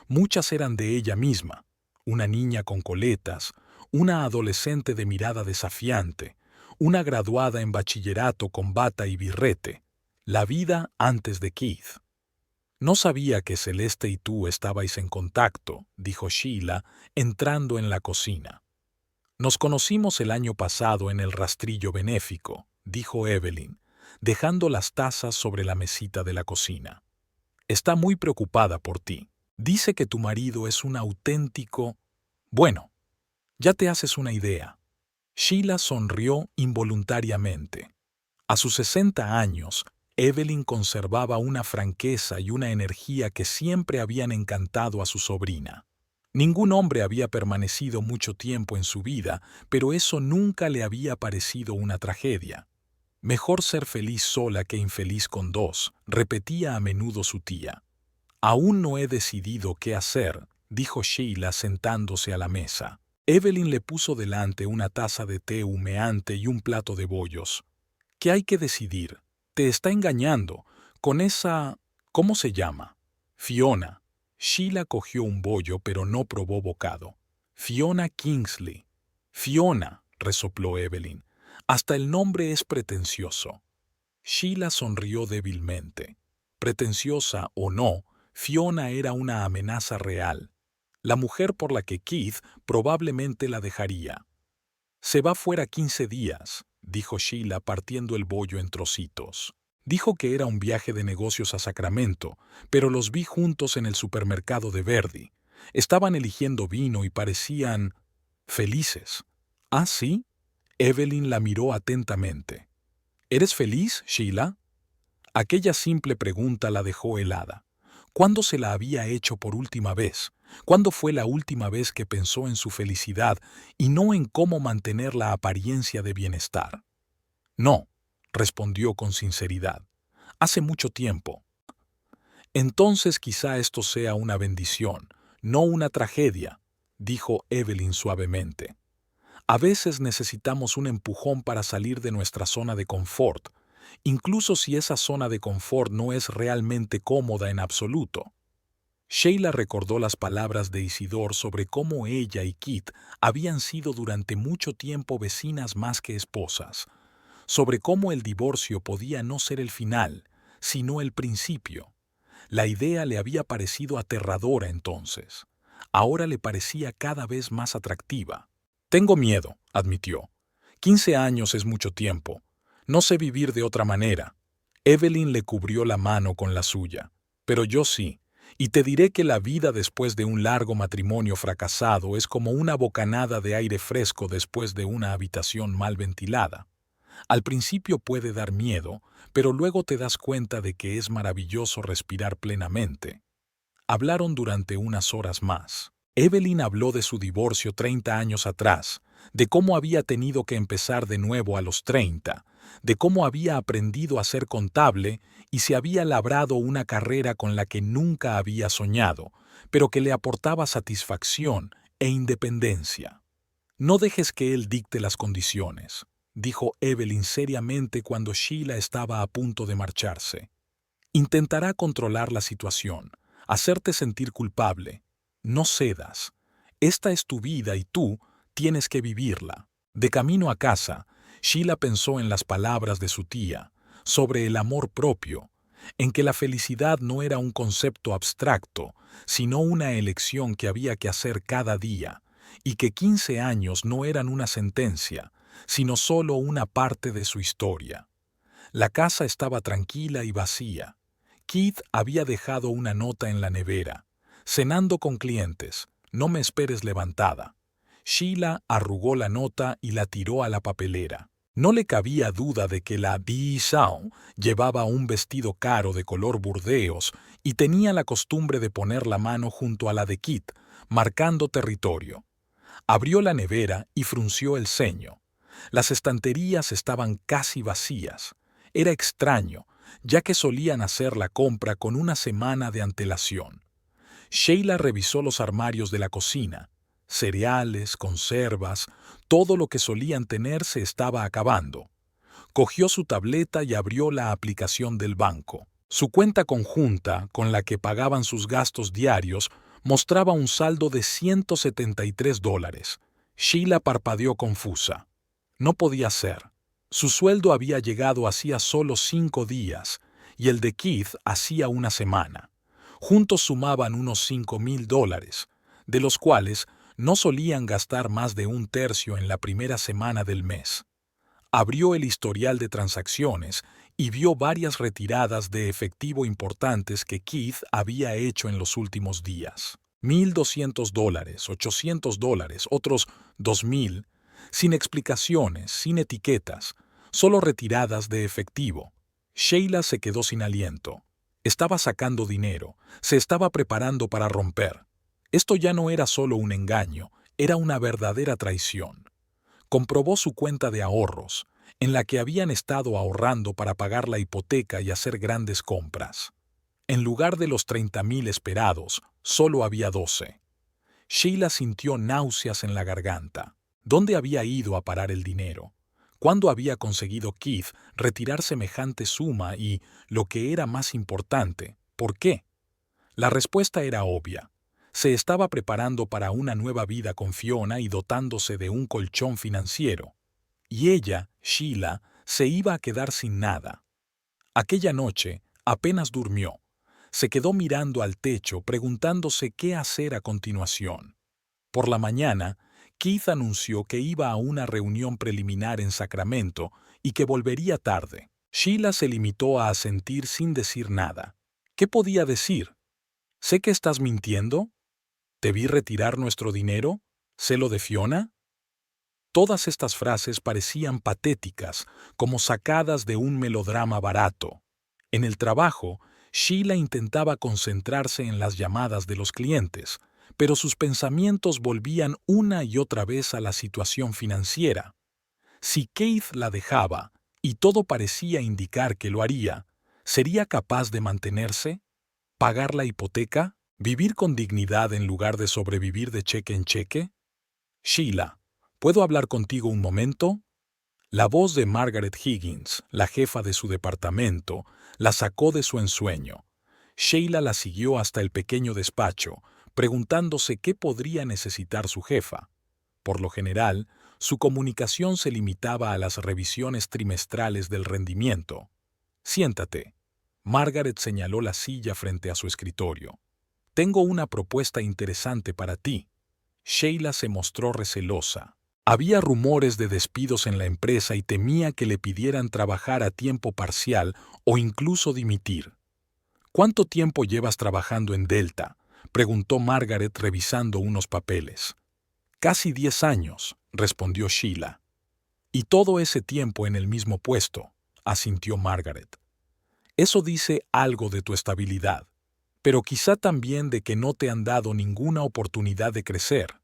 Muchas eran de ella misma: una niña con coletas, una adolescente de mirada desafiante, una graduada en bachillerato con bata y birrete. La vida antes de Keith. «No sabía que Celeste y tú estabais en contacto», dijo Sheila, entrando en la cocina. «Nos conocimos el año pasado en el rastrillo benéfico», dijo Evelyn, dejando las tazas sobre la mesita de la cocina. «Está muy preocupada por ti. Dice que tu marido es un auténtico... Bueno, ya te haces una idea». Sheila sonrió involuntariamente. A sus 60 años, Evelyn conservaba una franqueza y una energía que siempre habían encantado a su sobrina. Ningún hombre había permanecido mucho tiempo en su vida, pero eso nunca le había parecido una tragedia. «Mejor ser feliz sola que infeliz con dos», repetía a menudo su tía. «Aún no he decidido qué hacer», dijo Sheila sentándose a la mesa. Evelyn le puso delante una taza de té humeante y un plato de bollos. «¿Qué hay que decidir? Te está engañando, con esa... ¿cómo se llama?». «Fiona». Sheila cogió un bollo pero no probó bocado. «Fiona Kingsley». «Fiona», resopló Evelyn. «Hasta el nombre es pretencioso». Sheila sonrió débilmente. Pretenciosa o no, Fiona era una amenaza real. La mujer por la que Keith probablemente la dejaría. «Se va fuera 15 días», dijo Sheila partiendo el bollo en trocitos. «Dijo que era un viaje de negocios a Sacramento, pero los vi juntos en el supermercado de Verdi. Estaban eligiendo vino y parecían... felices». «¿Ah, sí?». Evelyn la miró atentamente. «¿Eres feliz, Sheila?». Aquella simple pregunta la dejó helada. ¿Cuándo se la había hecho por última vez? ¿Cuándo fue la última vez que pensó en su felicidad y no en cómo mantener la apariencia de bienestar? «No», respondió con sinceridad. «Hace mucho tiempo». «Entonces quizá esto sea una bendición, no una tragedia», dijo Evelyn suavemente. «A veces necesitamos un empujón para salir de nuestra zona de confort, incluso si esa zona de confort no es realmente cómoda en absoluto». Sheila recordó las palabras de Isidore sobre cómo ella y Kit habían sido durante mucho tiempo vecinas más que esposas, sobre cómo el divorcio podía no ser el final, sino el principio. La idea le había parecido aterradora entonces. Ahora le parecía cada vez más atractiva. «Tengo miedo», admitió. 15 años es mucho tiempo. No sé vivir de otra manera». Evelyn le cubrió la mano con la suya. «Pero yo sí. Y te diré que la vida después de un largo matrimonio fracasado es como una bocanada de aire fresco después de una habitación mal ventilada. Al principio puede dar miedo, pero luego te das cuenta de que es maravilloso respirar plenamente. Hablaron durante unas horas más. Evelyn habló de su divorcio 30 años atrás, de cómo había tenido que empezar de nuevo a los 30, de cómo había aprendido a ser contable y se había labrado una carrera con la que nunca había soñado, pero que le aportaba satisfacción e independencia. No dejes que él dicte las condiciones, dijo Evelyn seriamente cuando Sheila estaba a punto de marcharse. Intentará controlar la situación, hacerte sentir culpable. No cedas. Esta es tu vida y tú tienes que vivirla. De camino a casa, Sheila pensó en las palabras de su tía, sobre el amor propio, en que la felicidad no era un concepto abstracto, sino una elección que había que hacer cada día, y que 15 años no eran una sentencia, sino solo una parte de su historia. La casa estaba tranquila y vacía. Keith había dejado una nota en la nevera. Cenando con clientes, no me esperes levantada. Sheila arrugó la nota y la tiró a la papelera. No le cabía duda de que la Bi-Sao llevaba un vestido caro de color burdeos y tenía la costumbre de poner la mano junto a la de Keith, marcando territorio. Abrió la nevera y frunció el ceño. Las estanterías estaban casi vacías. Era extraño, ya que solían hacer la compra con una semana de antelación. Sheila revisó los armarios de la cocina. Cereales, conservas, todo lo que solían tener se estaba acabando. Cogió su tableta y abrió la aplicación del banco. Su cuenta conjunta, con la que pagaban sus gastos diarios, mostraba un saldo de $173. Sheila parpadeó confusa. No podía ser. Su sueldo había llegado hacía solo 5 días y el de Keith hacía una semana. Juntos sumaban unos $5,000, de los cuales no solían gastar más de un tercio en la primera semana del mes. Abrió el historial de transacciones y vio varias retiradas de efectivo importantes que Keith había hecho en los últimos días. $1,200, $800, otros $2,000, sin explicaciones, sin etiquetas, solo retiradas de efectivo. Sheila se quedó sin aliento. Estaba sacando dinero, se estaba preparando para romper. Esto ya no era solo un engaño, era una verdadera traición. Comprobó su cuenta de ahorros, en la que habían estado ahorrando para pagar la hipoteca y hacer grandes compras. En lugar de los 30,000 esperados, solo había 12. Sheila sintió náuseas en la garganta. ¿Dónde había ido a parar el dinero? ¿Cuándo había conseguido Keith retirar semejante suma y, lo que era más importante, por qué? La respuesta era obvia. Se estaba preparando para una nueva vida con Fiona y dotándose de un colchón financiero. Y ella, Sheila, se iba a quedar sin nada. Aquella noche apenas durmió. Se quedó mirando al techo preguntándose qué hacer a continuación. Por la mañana, Keith anunció que iba a una reunión preliminar en Sacramento y que volvería tarde. Sheila se limitó a asentir sin decir nada. ¿Qué podía decir? ¿Sé que estás mintiendo? ¿Te vi retirar nuestro dinero? ¿Sé lo de Fiona? Todas estas frases parecían patéticas, como sacadas de un melodrama barato. En el trabajo, Sheila intentaba concentrarse en las llamadas de los clientes, pero sus pensamientos volvían una y otra vez a la situación financiera. Si Keith la dejaba, y todo parecía indicar que lo haría, ¿sería capaz de mantenerse? ¿Pagar la hipoteca? ¿Vivir con dignidad en lugar de sobrevivir de cheque en cheque? Sheila, ¿puedo hablar contigo un momento? La voz de Margaret Higgins, la jefa de su departamento, la sacó de su ensueño. Sheila la siguió hasta el pequeño despacho, preguntándose qué podría necesitar su jefa. Por lo general, su comunicación se limitaba a las revisiones trimestrales del rendimiento. Siéntate. Margaret señaló la silla frente a su escritorio. Tengo una propuesta interesante para ti. Sheila se mostró recelosa. Había rumores de despidos en la empresa y temía que le pidieran trabajar a tiempo parcial o incluso dimitir. ¿Cuánto tiempo llevas trabajando en Delta?, preguntó Margaret revisando unos papeles. Casi 10 años, respondió Sheila. Y todo ese tiempo en el mismo puesto, asintió Margaret. Eso dice algo de tu estabilidad, pero quizá también de que no te han dado ninguna oportunidad de crecer.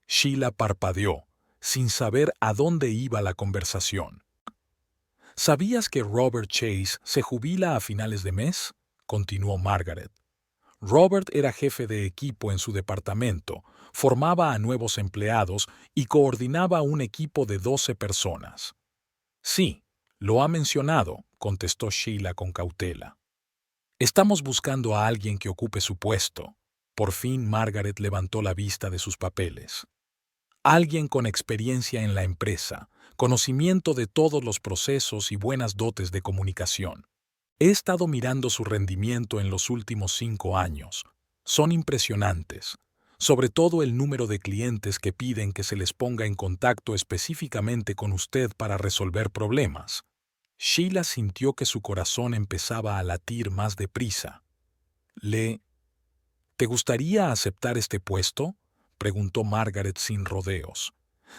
Sheila parpadeó, sin saber a dónde iba la conversación. ¿Sabías que Robert Chase se jubila a finales de mes?, continuó Margaret. Robert era jefe de equipo en su departamento, formaba a nuevos empleados y coordinaba un equipo de 12 personas. Sí, lo ha mencionado, contestó Sheila con cautela. Estamos buscando a alguien que ocupe su puesto. Por fin Margaret levantó la vista de sus papeles. Alguien con experiencia en la empresa, conocimiento de todos los procesos y buenas dotes de comunicación. He estado mirando su rendimiento en los últimos 5 años. Son impresionantes, sobre todo el número de clientes que piden que se les ponga en contacto específicamente con usted para resolver problemas. Sheila sintió que su corazón empezaba a latir más deprisa. ¿Te gustaría aceptar este puesto?, preguntó Margaret sin rodeos.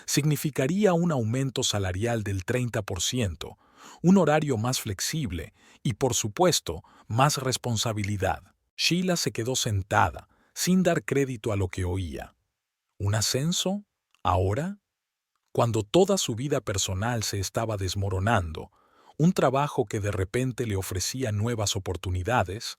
Significaría un aumento salarial del 30%, un horario más flexible y, por supuesto, más responsabilidad. Sheila se quedó sentada, sin dar crédito a lo que oía. ¿Un ascenso? ¿Ahora? Cuando toda su vida personal se estaba desmoronando, un trabajo que de repente le ofrecía nuevas oportunidades.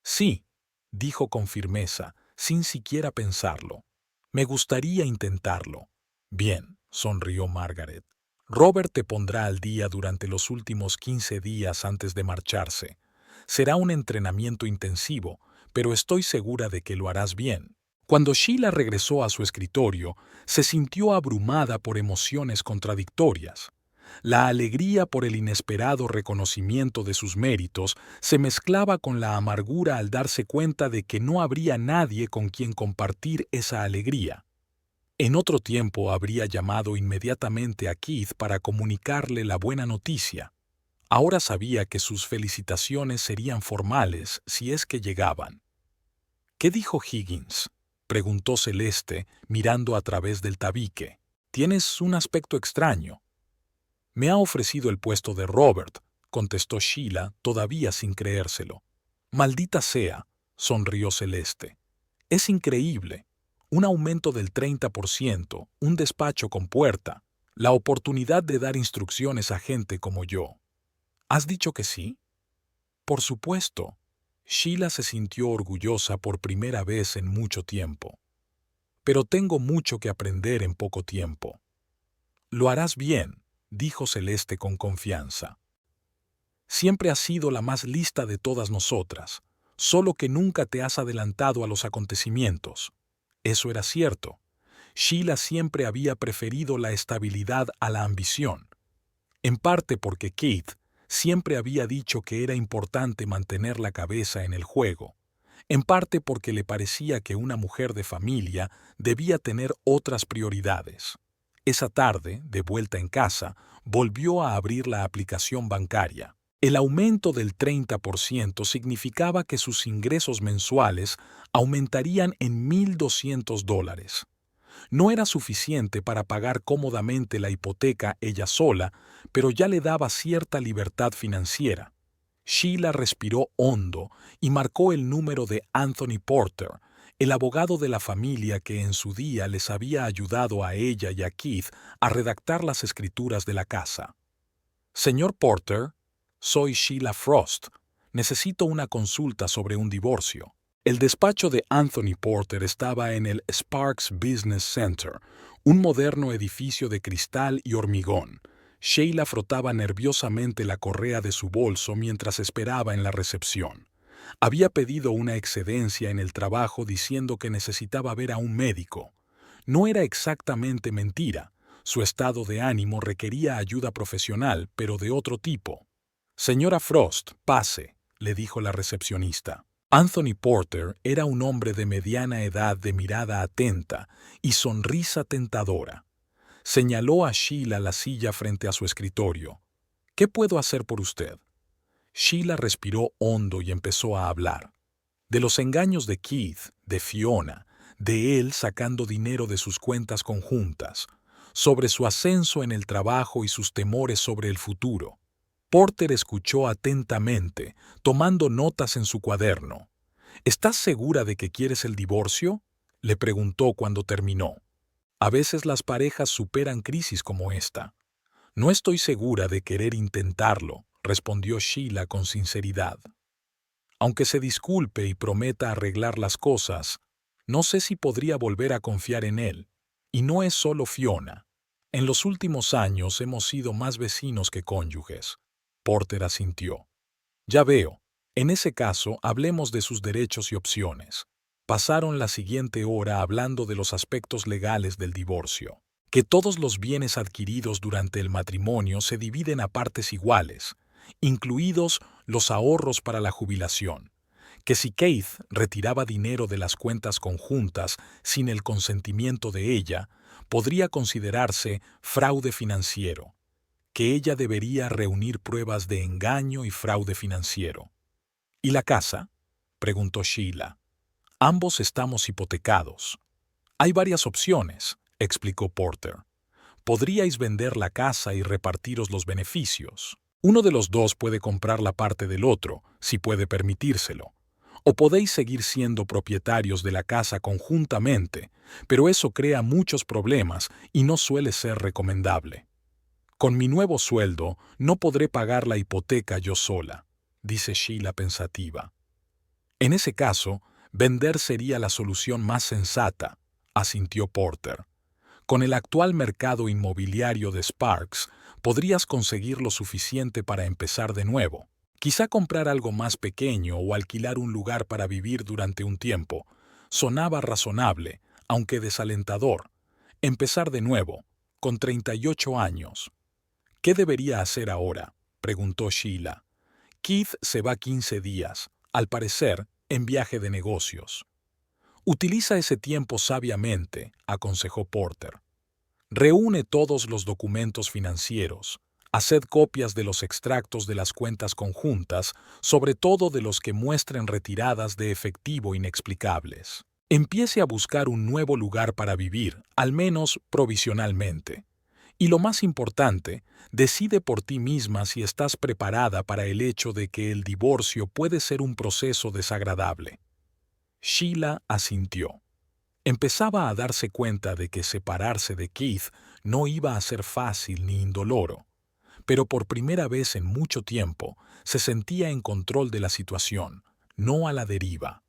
Sí, dijo con firmeza, sin siquiera pensarlo. Me gustaría intentarlo. Bien, sonrió Margaret. Robert te pondrá al día durante los últimos 15 días antes de marcharse. Será un entrenamiento intensivo, pero estoy segura de que lo harás bien. Cuando Sheila regresó a su escritorio, se sintió abrumada por emociones contradictorias. La alegría por el inesperado reconocimiento de sus méritos se mezclaba con la amargura al darse cuenta de que no habría nadie con quien compartir esa alegría. En otro tiempo habría llamado inmediatamente a Keith para comunicarle la buena noticia. Ahora sabía que sus felicitaciones serían formales si es que llegaban. ¿Qué dijo Higgins?, preguntó Celeste, mirando a través del tabique. Tienes un aspecto extraño. Me ha ofrecido el puesto de Robert, contestó Sheila, todavía sin creérselo. Maldita sea, sonrió Celeste. Es increíble. Un aumento del 30%, un despacho con puerta, la oportunidad de dar instrucciones a gente como yo. ¿Has dicho que sí? Por supuesto. Sheila se sintió orgullosa por primera vez en mucho tiempo. Pero tengo mucho que aprender en poco tiempo. Lo harás bien, dijo Celeste con confianza. Siempre has sido la más lista de todas nosotras, solo que nunca te has adelantado a los acontecimientos. Eso era cierto. Sheila siempre había preferido la estabilidad a la ambición. En parte porque Keith siempre había dicho que era importante mantener la cabeza en el juego. En parte porque le parecía que una mujer de familia debía tener otras prioridades. Esa tarde, de vuelta en casa, volvió a abrir la aplicación bancaria. El aumento del 30% significaba que sus ingresos mensuales aumentarían en $1,200. No era suficiente para pagar cómodamente la hipoteca ella sola, pero ya le daba cierta libertad financiera. Sheila respiró hondo y marcó el número de Anthony Porter, el abogado de la familia que en su día les había ayudado a ella y a Keith a redactar las escrituras de la casa. Señor Porter, soy Sheila Frost. Necesito una consulta sobre un divorcio. El despacho de Anthony Porter estaba en el Sparks Business Center, un moderno edificio de cristal y hormigón. Sheila frotaba nerviosamente la correa de su bolso mientras esperaba en la recepción. Había pedido una excedencia en el trabajo diciendo que necesitaba ver a un médico. No era exactamente mentira. Su estado de ánimo requería ayuda profesional, pero de otro tipo. Señora Frost, pase, le dijo la recepcionista. Anthony Porter era un hombre de mediana edad de mirada atenta y sonrisa tentadora. Señaló a Sheila la silla frente a su escritorio. ¿Qué puedo hacer por usted? Sheila respiró hondo y empezó a hablar. De los engaños de Keith, de Fiona, de él sacando dinero de sus cuentas conjuntas, sobre su ascenso en el trabajo y sus temores sobre el futuro. Porter escuchó atentamente, tomando notas en su cuaderno. ¿Estás segura de que quieres el divorcio?, le preguntó cuando terminó. A veces las parejas superan crisis como esta. No estoy segura de querer intentarlo, respondió Sheila con sinceridad. Aunque se disculpe y prometa arreglar las cosas, no sé si podría volver a confiar en él. Y no es solo Fiona. En los últimos años hemos sido más vecinos que cónyuges. Porter asintió. Ya veo. En ese caso, hablemos de sus derechos y opciones. Pasaron la siguiente hora hablando de los aspectos legales del divorcio. Que todos los bienes adquiridos durante el matrimonio se dividen a partes iguales, incluidos los ahorros para la jubilación. Que si Keith retiraba dinero de las cuentas conjuntas sin el consentimiento de ella, podría considerarse fraude financiero. Que ella debería reunir pruebas de engaño y fraude financiero. ¿Y la casa?, preguntó Sheila. Ambos estamos hipotecados. Hay varias opciones, explicó Porter. Podríais vender la casa y repartiros los beneficios. Uno de los dos puede comprar la parte del otro, si puede permitírselo. O podéis seguir siendo propietarios de la casa conjuntamente, pero eso crea muchos problemas y no suele ser recomendable. Con mi nuevo sueldo no podré pagar la hipoteca yo sola, dice Sheila pensativa. En ese caso, vender sería la solución más sensata, asintió Porter. Con el actual mercado inmobiliario de Sparks, podrías conseguir lo suficiente para empezar de nuevo. Quizá comprar algo más pequeño o alquilar un lugar para vivir durante un tiempo. Sonaba razonable, aunque desalentador. Empezar de nuevo, con 38 años. ¿Qué debería hacer ahora?, preguntó Sheila. Keith se va 15 días, al parecer, en viaje de negocios. Utiliza ese tiempo sabiamente, aconsejó Porter. Reúne todos los documentos financieros. Haced copias de los extractos de las cuentas conjuntas, sobre todo de los que muestren retiradas de efectivo inexplicables. Empiece a buscar un nuevo lugar para vivir, al menos provisionalmente. Y lo más importante, decide por ti misma si estás preparada para el hecho de que el divorcio puede ser un proceso desagradable. Sheila asintió. Empezaba a darse cuenta de que separarse de Keith no iba a ser fácil ni indoloro, pero por primera vez en mucho tiempo se sentía en control de la situación, no a la deriva.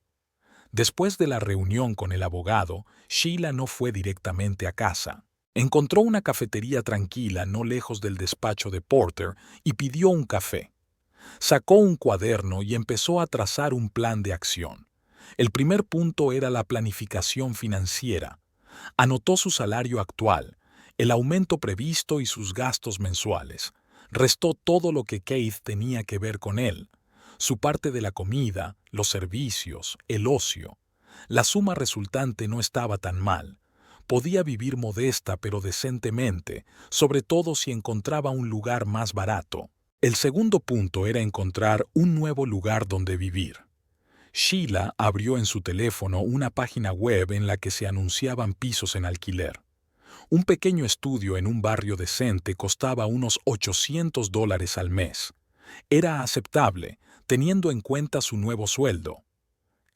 Después de la reunión con el abogado, Sheila no fue directamente a casa. Encontró una cafetería tranquila no lejos del despacho de Porter y pidió un café. Sacó un cuaderno y empezó a trazar un plan de acción. El primer punto era la planificación financiera. Anotó su salario actual, el aumento previsto y sus gastos mensuales. Restó todo lo que Keith tenía que ver con él. Su parte de la comida, los servicios, el ocio. La suma resultante no estaba tan mal. Podía vivir modesta pero decentemente, sobre todo si encontraba un lugar más barato. El segundo punto era encontrar un nuevo lugar donde vivir. Sheila abrió en su teléfono una página web en la que se anunciaban pisos en alquiler. Un pequeño estudio en un barrio decente costaba unos $800 al mes. Era aceptable, teniendo en cuenta su nuevo sueldo.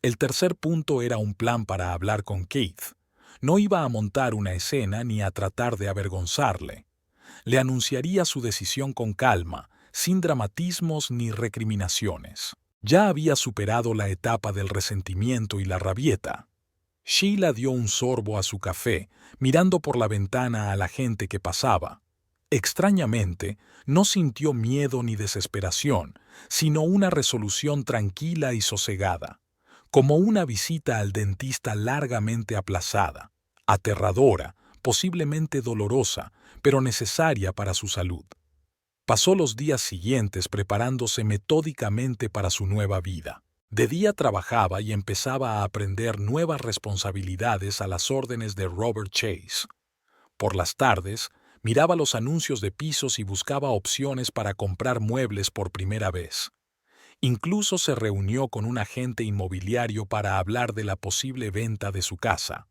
El tercer punto era un plan para hablar con Keith. No iba a montar una escena ni a tratar de avergonzarle. Le anunciaría su decisión con calma, sin dramatismos ni recriminaciones. Ya había superado la etapa del resentimiento y la rabieta. Sheila dio un sorbo a su café, mirando por la ventana a la gente que pasaba. Extrañamente, no sintió miedo ni desesperación, sino una resolución tranquila y sosegada, como una visita al dentista largamente aplazada, aterradora, posiblemente dolorosa, pero necesaria para su salud. Pasó los días siguientes preparándose metódicamente para su nueva vida. De día trabajaba y empezaba a aprender nuevas responsabilidades a las órdenes de Robert Chase. Por las tardes, miraba los anuncios de pisos y buscaba opciones para comprar muebles por primera vez. Incluso se reunió con un agente inmobiliario para hablar de la posible venta de su casa.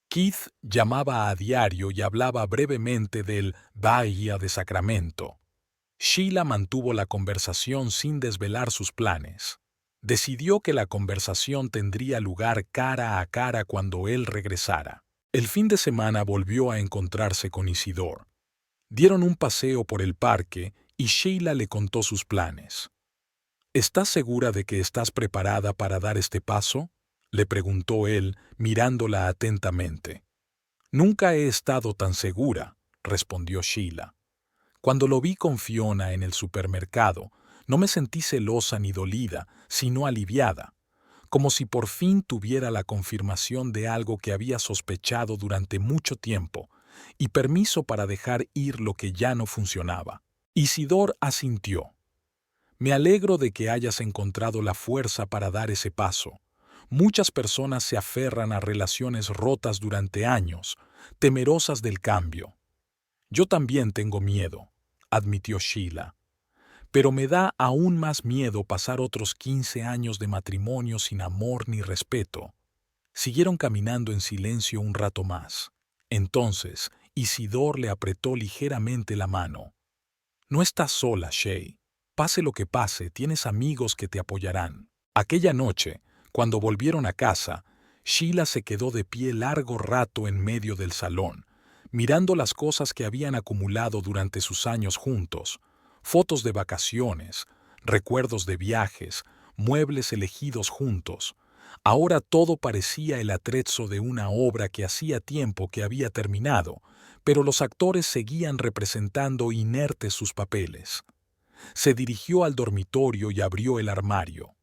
Keith llamaba a diario y hablaba brevemente del Bahía de Sacramento. Sheila mantuvo la conversación sin desvelar sus planes. Decidió que la conversación tendría lugar cara a cara cuando él regresara. El fin de semana volvió a encontrarse con Isidore. Dieron un paseo por el parque y Sheila le contó sus planes. ¿Estás segura de que estás preparada para dar este paso?, le preguntó él, mirándola atentamente. Nunca he estado tan segura, respondió Sheila. Cuando lo vi con Fiona en el supermercado, no me sentí celosa ni dolida, sino aliviada, como si por fin tuviera la confirmación de algo que había sospechado durante mucho tiempo, y permiso para dejar ir lo que ya no funcionaba. Isidore asintió. Me alegro de que hayas encontrado la fuerza para dar ese paso. Muchas personas se aferran a relaciones rotas durante años, temerosas del cambio. Yo también tengo miedo, admitió Sheila. Pero me da aún más miedo pasar otros 15 años de matrimonio sin amor ni respeto. Siguieron caminando en silencio un rato más. Entonces, Isidore le apretó ligeramente la mano. No estás sola, Shay. Pase lo que pase, tienes amigos que te apoyarán. Aquella noche, cuando volvieron a casa, Sheila se quedó de pie largo rato en medio del salón, mirando las cosas que habían acumulado durante sus años juntos, fotos de vacaciones, recuerdos de viajes, muebles elegidos juntos. Ahora todo parecía el atrezzo de una obra que hacía tiempo que había terminado, pero los actores seguían representando inertes sus papeles. Se dirigió al dormitorio y abrió el armario.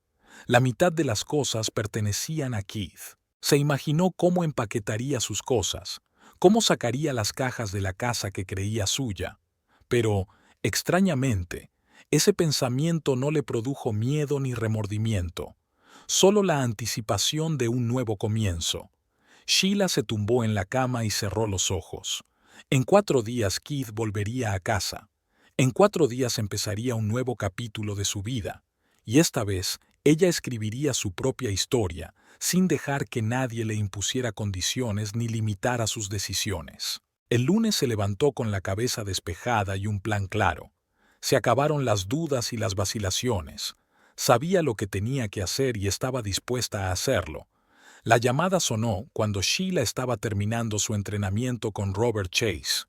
La mitad de las cosas pertenecían a Keith. Se imaginó cómo empaquetaría sus cosas, cómo sacaría las cajas de la casa que creía suya. Pero, extrañamente, ese pensamiento no le produjo miedo ni remordimiento, solo la anticipación de un nuevo comienzo. Sheila se tumbó en la cama y cerró los ojos. En 4 días Keith volvería a casa. En 4 días empezaría un nuevo capítulo de su vida, y esta vez ella escribiría su propia historia, sin dejar que nadie le impusiera condiciones ni limitara sus decisiones. El lunes se levantó con la cabeza despejada y un plan claro. Se acabaron las dudas y las vacilaciones. Sabía lo que tenía que hacer y estaba dispuesta a hacerlo. La llamada sonó cuando Sheila estaba terminando su entrenamiento con Robert Chase.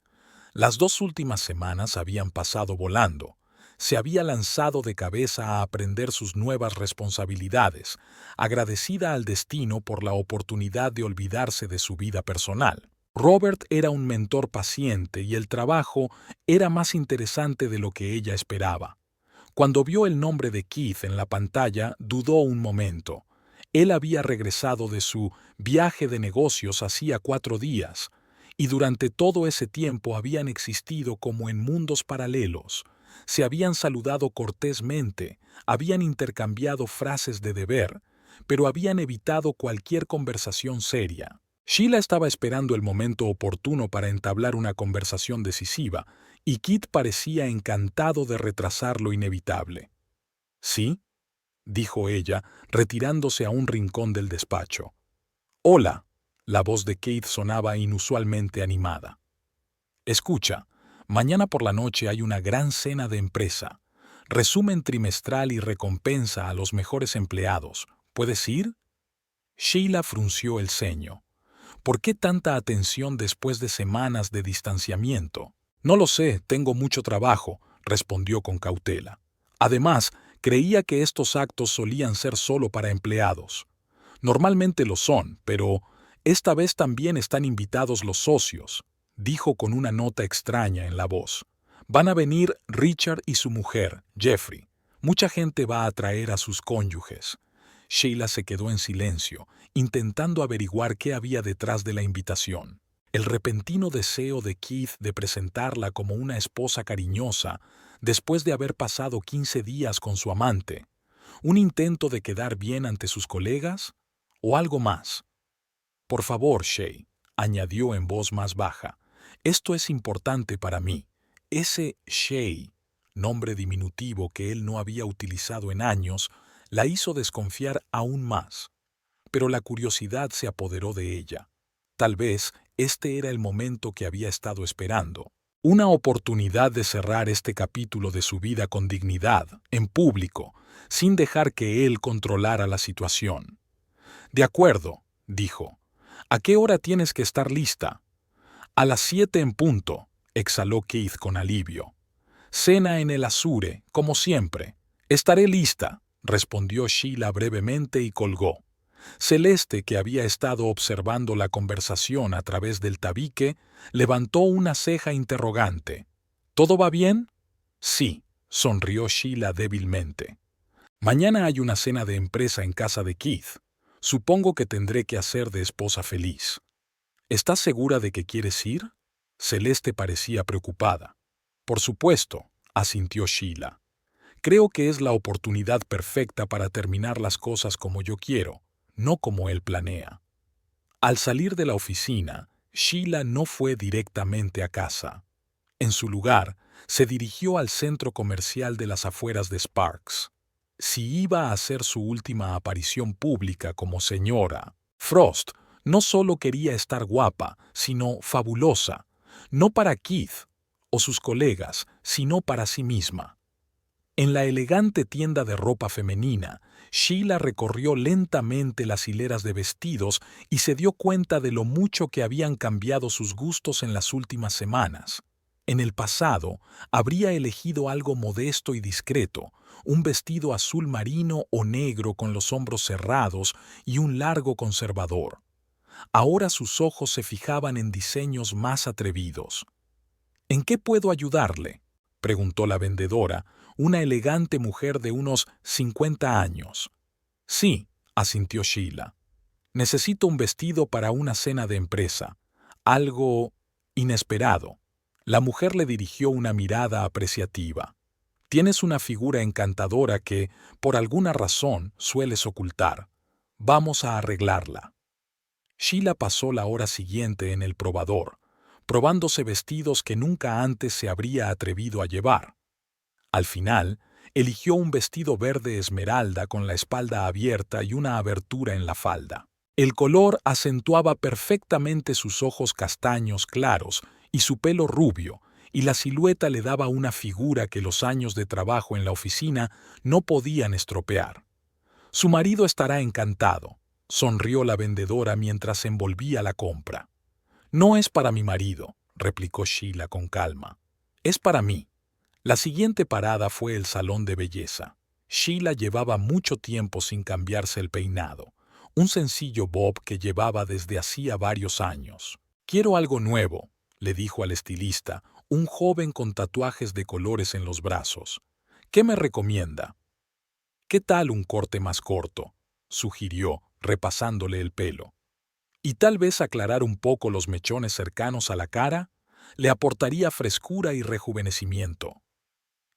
Las 2 últimas semanas habían pasado volando. Se había lanzado de cabeza a aprender sus nuevas responsabilidades, agradecida al destino por la oportunidad de olvidarse de su vida personal. Robert era un mentor paciente y el trabajo era más interesante de lo que ella esperaba. Cuando vio el nombre de Keith en la pantalla, dudó un momento. Él había regresado de su viaje de negocios hacía 4 días, y durante todo ese tiempo habían existido como en mundos paralelos. Se habían saludado cortésmente, habían intercambiado frases de deber, pero habían evitado cualquier conversación seria. Sheila estaba esperando el momento oportuno para entablar una conversación decisiva, y Kit parecía encantado de retrasar lo inevitable. «¿Sí?», dijo ella, retirándose a un rincón del despacho. «Hola». La voz de Keith sonaba inusualmente animada. «Escucha, mañana por la noche hay una gran cena de empresa. Resumen trimestral y recompensa a los mejores empleados. ¿Puedes ir?». Sheila frunció el ceño. ¿Por qué tanta atención después de semanas de distanciamiento? «No lo sé, tengo mucho trabajo», respondió con cautela. Además, creía que estos actos solían ser solo para empleados. Normalmente lo son, pero esta vez también están invitados los socios, dijo con una nota extraña en la voz. Van a venir Richard y su mujer, Jeffrey. Mucha gente va a traer a sus cónyuges. Sheila se quedó en silencio, intentando averiguar qué había detrás de la invitación. El repentino deseo de Keith de presentarla como una esposa cariñosa, después de haber pasado 15 días con su amante. ¿Un intento de quedar bien ante sus colegas? ¿O algo más? «Por favor, Shay», añadió en voz más baja, «esto es importante para mí». Ese Shay nombre diminutivo que él no había utilizado en años, la hizo desconfiar aún más. Pero la curiosidad se apoderó de ella. Tal vez este era el momento que había estado esperando. Una oportunidad de cerrar este capítulo de su vida con dignidad, en público, sin dejar que él controlara la situación. «De acuerdo», dijo. «¿A qué hora tienes que estar lista?» «A las 7 en punto», exhaló Keith con alivio. «Cena en el Azure, como siempre». «Estaré lista», respondió Sheila brevemente y colgó. Celeste, que había estado observando la conversación a través del tabique, levantó una ceja interrogante. «¿Todo va bien?» «Sí», sonrió Sheila débilmente. «Mañana hay una cena de empresa en casa de Keith. Supongo que tendré que hacer de esposa feliz». «¿Estás segura de que quieres ir?» Celeste parecía preocupada. «Por supuesto», asintió Sheila. «Creo que es la oportunidad perfecta para terminar las cosas como yo quiero, no como él planea». Al salir de la oficina, Sheila no fue directamente a casa. En su lugar, se dirigió al centro comercial de las afueras de Sparks. Si iba a hacer su última aparición pública como señora, Frost no solo quería estar guapa, sino fabulosa, no para Keith o sus colegas, sino para sí misma. En la elegante tienda de ropa femenina, Sheila recorrió lentamente las hileras de vestidos y se dio cuenta de lo mucho que habían cambiado sus gustos en las últimas semanas. En el pasado, habría elegido algo modesto y discreto, un vestido azul marino o negro con los hombros cerrados y un largo conservador. Ahora sus ojos se fijaban en diseños más atrevidos. «¿En qué puedo ayudarle?», preguntó la vendedora, una elegante mujer de unos 50 años. «Sí», asintió Sheila. «Necesito un vestido para una cena de empresa. Algo inesperado». La mujer le dirigió una mirada apreciativa. «Tienes una figura encantadora que, por alguna razón, sueles ocultar. Vamos a arreglarla». Sheila pasó la hora siguiente en el probador, probándose vestidos que nunca antes se habría atrevido a llevar. Al final, eligió un vestido verde esmeralda con la espalda abierta y una abertura en la falda. El color acentuaba perfectamente sus ojos castaños claros y su pelo rubio, y la silueta le daba una figura que los años de trabajo en la oficina no podían estropear. «Su marido estará encantado», sonrió la vendedora mientras envolvía la compra. «No es para mi marido», replicó Sheila con calma. «Es para mí». La siguiente parada fue el salón de belleza. Sheila llevaba mucho tiempo sin cambiarse el peinado, un sencillo bob que llevaba desde hacía varios años. «Quiero algo nuevo», le dijo al estilista, un joven con tatuajes de colores en los brazos. «¿Qué me recomienda?» «¿Qué tal un corte más corto?», sugirió, repasándole el pelo. «Y tal vez aclarar un poco los mechones cercanos a la cara le aportaría frescura y rejuvenecimiento».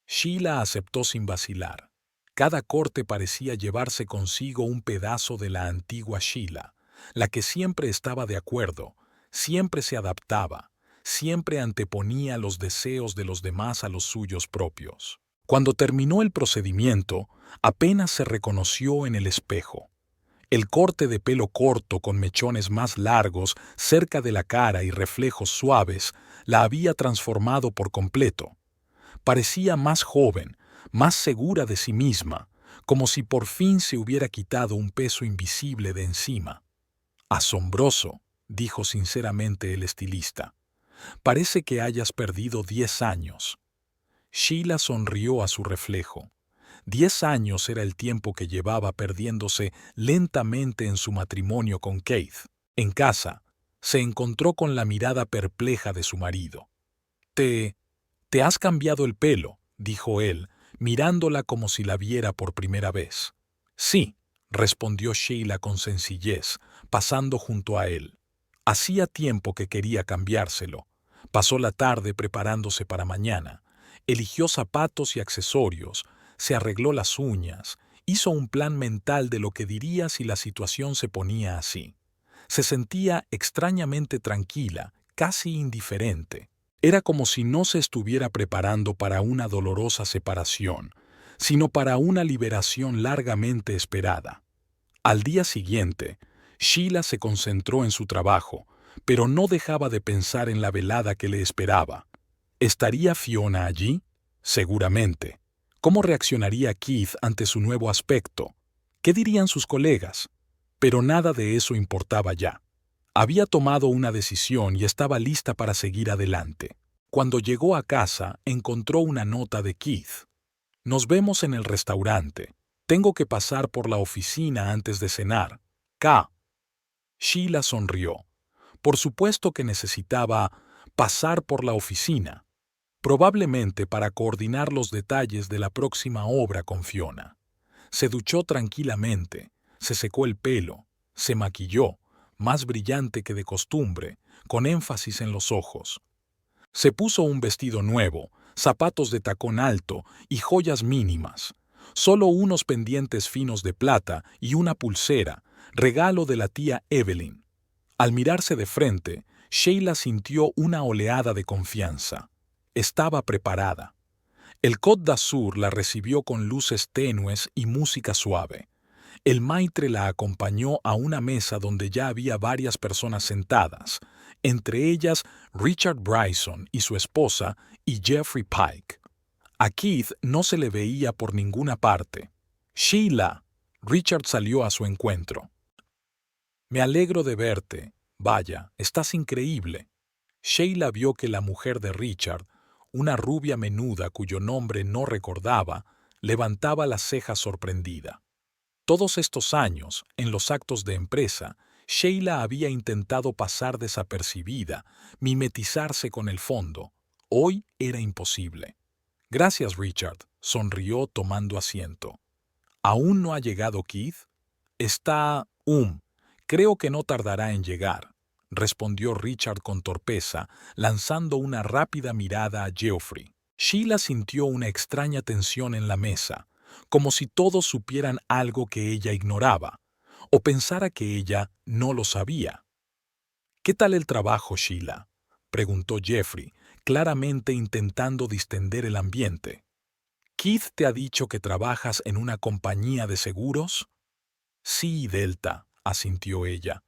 Sheila aceptó sin vacilar. Cada corte parecía llevarse consigo un pedazo de la antigua Sheila, la que siempre estaba de acuerdo, siempre se adaptaba, siempre anteponía los deseos de los demás a los suyos propios. Cuando terminó el procedimiento, apenas se reconoció en el espejo. El corte de pelo corto con mechones más largos cerca de la cara y reflejos suaves la había transformado por completo. Parecía más joven, más segura de sí misma, como si por fin se hubiera quitado un peso invisible de encima. «Asombroso», dijo sinceramente el estilista. «Parece que hayas perdido 10 años». Sheila sonrió a su reflejo. 10 años era el tiempo que llevaba perdiéndose lentamente en su matrimonio con Keith. En casa, se encontró con la mirada perpleja de su marido. «Te has cambiado el pelo», dijo él, mirándola como si la viera por primera vez. «Sí», respondió Sheila con sencillez, pasando junto a él. Hacía tiempo que quería cambiárselo. Pasó la tarde preparándose para mañana. Eligió zapatos y accesorios, se arregló las uñas, hizo un plan mental de lo que diría si la situación se ponía así. Se sentía extrañamente tranquila, casi indiferente. Era como si no se estuviera preparando para una dolorosa separación, sino para una liberación largamente esperada. Al día siguiente, Sheila se concentró en su trabajo, pero no dejaba de pensar en la velada que le esperaba. ¿Estaría Fiona allí? Seguramente. ¿Cómo reaccionaría Keith ante su nuevo aspecto? ¿Qué dirían sus colegas? Pero nada de eso importaba ya. Había tomado una decisión y estaba lista para seguir adelante. Cuando llegó a casa, encontró una nota de Keith. Nos vemos en el restaurante. Tengo que pasar por la oficina antes de cenar. K. Sheila sonrió. Por supuesto que necesitaba pasar por la oficina, probablemente para coordinar los detalles de la próxima obra con Fiona. Se duchó tranquilamente, se secó el pelo, se maquilló, más brillante que de costumbre, con énfasis en los ojos. Se puso un vestido nuevo, zapatos de tacón alto y joyas mínimas. Solo unos pendientes finos de plata y una pulsera, regalo de la tía Evelyn. Al mirarse de frente, Sheila sintió una oleada de confianza. Estaba preparada. El Côte d'Azur la recibió con luces tenues y música suave. El maitre la acompañó a una mesa donde ya había varias personas sentadas, entre ellas Richard Bryson y su esposa y Jeffrey Pike. A Keith no se le veía por ninguna parte. «Sheila», Richard salió a su encuentro. «Me alegro de verte. Vaya, estás increíble». Sheila vio que la mujer de Richard, una rubia menuda cuyo nombre no recordaba, levantaba las cejas sorprendida. Todos estos años, en los actos de empresa, Sheila había intentado pasar desapercibida, mimetizarse con el fondo. Hoy era imposible. «Gracias, Richard», sonrió tomando asiento. «¿Aún no ha llegado Keith?» «Está... creo que no tardará en llegar», respondió Richard con torpeza, lanzando una rápida mirada a Geoffrey. Sheila sintió una extraña tensión en la mesa, como si todos supieran algo que ella ignoraba, o pensara que ella no lo sabía. «¿Qué tal el trabajo, Sheila?», preguntó Jeffrey, claramente intentando distender el ambiente. «¿Keith te ha dicho que trabajas en una compañía de seguros?» «Sí, Delta», asintió ella.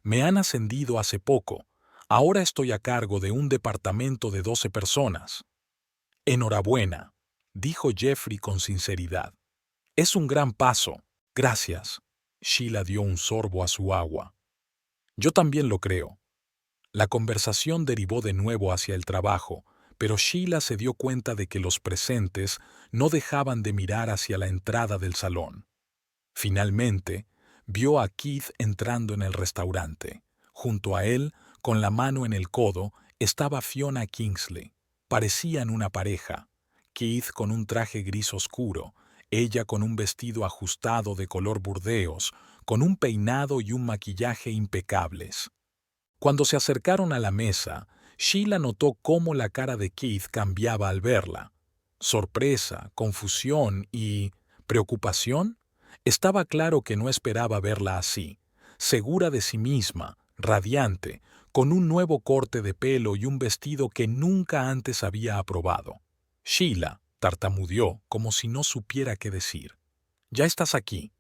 «Me han ascendido hace poco. Ahora estoy a cargo de un departamento de 12 personas». «Enhorabuena», dijo Jeffrey con sinceridad. «Es un gran paso. Gracias». Sheila dio un sorbo a su agua. «Yo también lo creo». La conversación derivó de nuevo hacia el trabajo, pero Sheila se dio cuenta de que los presentes no dejaban de mirar hacia la entrada del salón. Finalmente, vio a Keith entrando en el restaurante. Junto a él, con la mano en el codo, estaba Fiona Kingsley. Parecían una pareja. Keith con un traje gris oscuro, ella con un vestido ajustado de color burdeos, con un peinado y un maquillaje impecables. Cuando se acercaron a la mesa, Sheila notó cómo la cara de Keith cambiaba al verla. Sorpresa, confusión y... ¿preocupación? Estaba claro que no esperaba verla así, segura de sí misma, radiante, con un nuevo corte de pelo y un vestido que nunca antes había aprobado. «Sheila», tartamudeó, como si no supiera qué decir. «Ya estás aquí».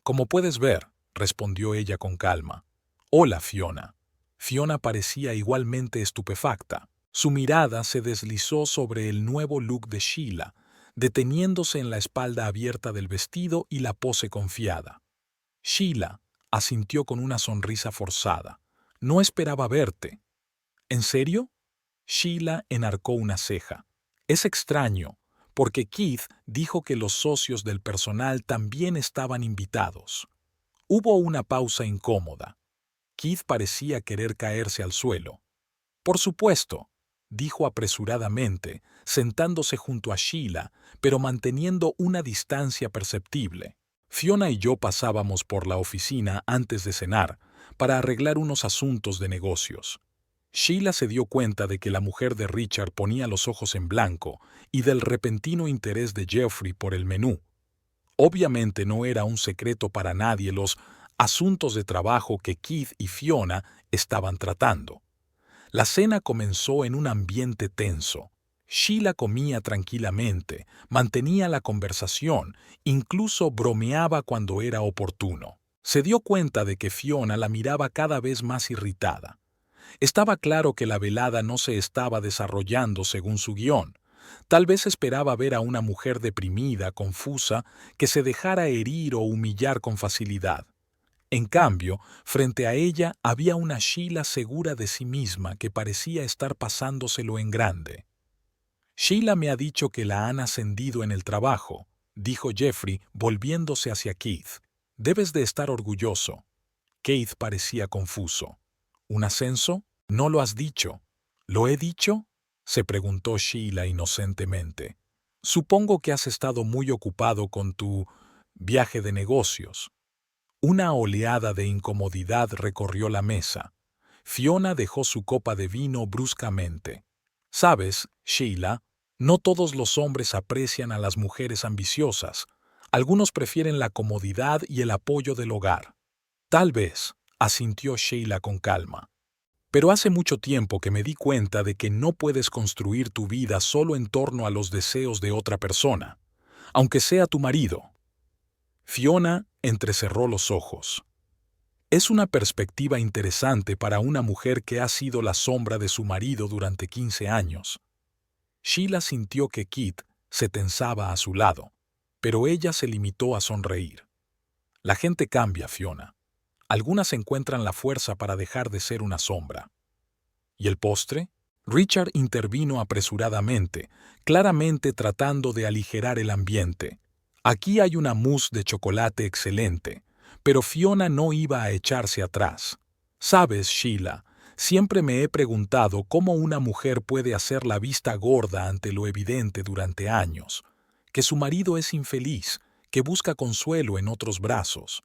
«Como puedes ver», respondió ella con calma. «Hola, Fiona». Fiona parecía igualmente estupefacta. Su mirada se deslizó sobre el nuevo look de Sheila, deteniéndose en la espalda abierta del vestido y la pose confiada. «Sheila», asintió con una sonrisa forzada. «No esperaba verte». «¿En serio?» Sheila enarcó una ceja. «Es extraño, porque Keith dijo que los socios del personal también estaban invitados». Hubo una pausa incómoda. Keith parecía querer caerse al suelo. «Por supuesto», dijo apresuradamente, sentándose junto a Sheila, pero manteniendo una distancia perceptible. «Fiona y yo pasábamos por la oficina antes de cenar para arreglar unos asuntos de negocios». Sheila se dio cuenta de que la mujer de Richard ponía los ojos en blanco y del repentino interés de Geoffrey por el menú. Obviamente no era un secreto para nadie los asuntos de trabajo que Keith y Fiona estaban tratando. La cena comenzó en un ambiente tenso. Sheila comía tranquilamente, mantenía la conversación, incluso bromeaba cuando era oportuno. Se dio cuenta de que Fiona la miraba cada vez más irritada. Estaba claro que la velada no se estaba desarrollando según su guión. Tal vez esperaba ver a una mujer deprimida, confusa, que se dejara herir o humillar con facilidad. En cambio, frente a ella había una Sheila segura de sí misma que parecía estar pasándoselo en grande. Sheila me ha dicho que la han ascendido en el trabajo, dijo Jeffrey, volviéndose hacia Keith. Debes de estar orgulloso. Keith parecía confuso. ¿Un ascenso? No lo has dicho. ¿Lo he dicho? Se preguntó Sheila inocentemente. Supongo que has estado muy ocupado con tu viaje de negocios. Una oleada de incomodidad recorrió la mesa. Fiona dejó su copa de vino bruscamente. Sabes, Sheila, no todos los hombres aprecian a las mujeres ambiciosas. Algunos prefieren la comodidad y el apoyo del hogar. Tal vez, asintió Sheila con calma. Pero hace mucho tiempo que me di cuenta de que no puedes construir tu vida solo en torno a los deseos de otra persona, aunque sea tu marido. Fiona entrecerró los ojos. Es una perspectiva interesante para una mujer que ha sido la sombra de su marido durante 15 años. Sheila sintió que Kit se tensaba a su lado, pero ella se limitó a sonreír. La gente cambia, Fiona. Algunas encuentran la fuerza para dejar de ser una sombra. ¿Y el postre? Richard intervino apresuradamente, claramente tratando de aligerar el ambiente. Aquí hay una mousse de chocolate excelente, pero Fiona no iba a echarse atrás. Sabes, Sheila, siempre me he preguntado cómo una mujer puede hacer la vista gorda ante lo evidente durante años, que su marido es infeliz, que busca consuelo en otros brazos.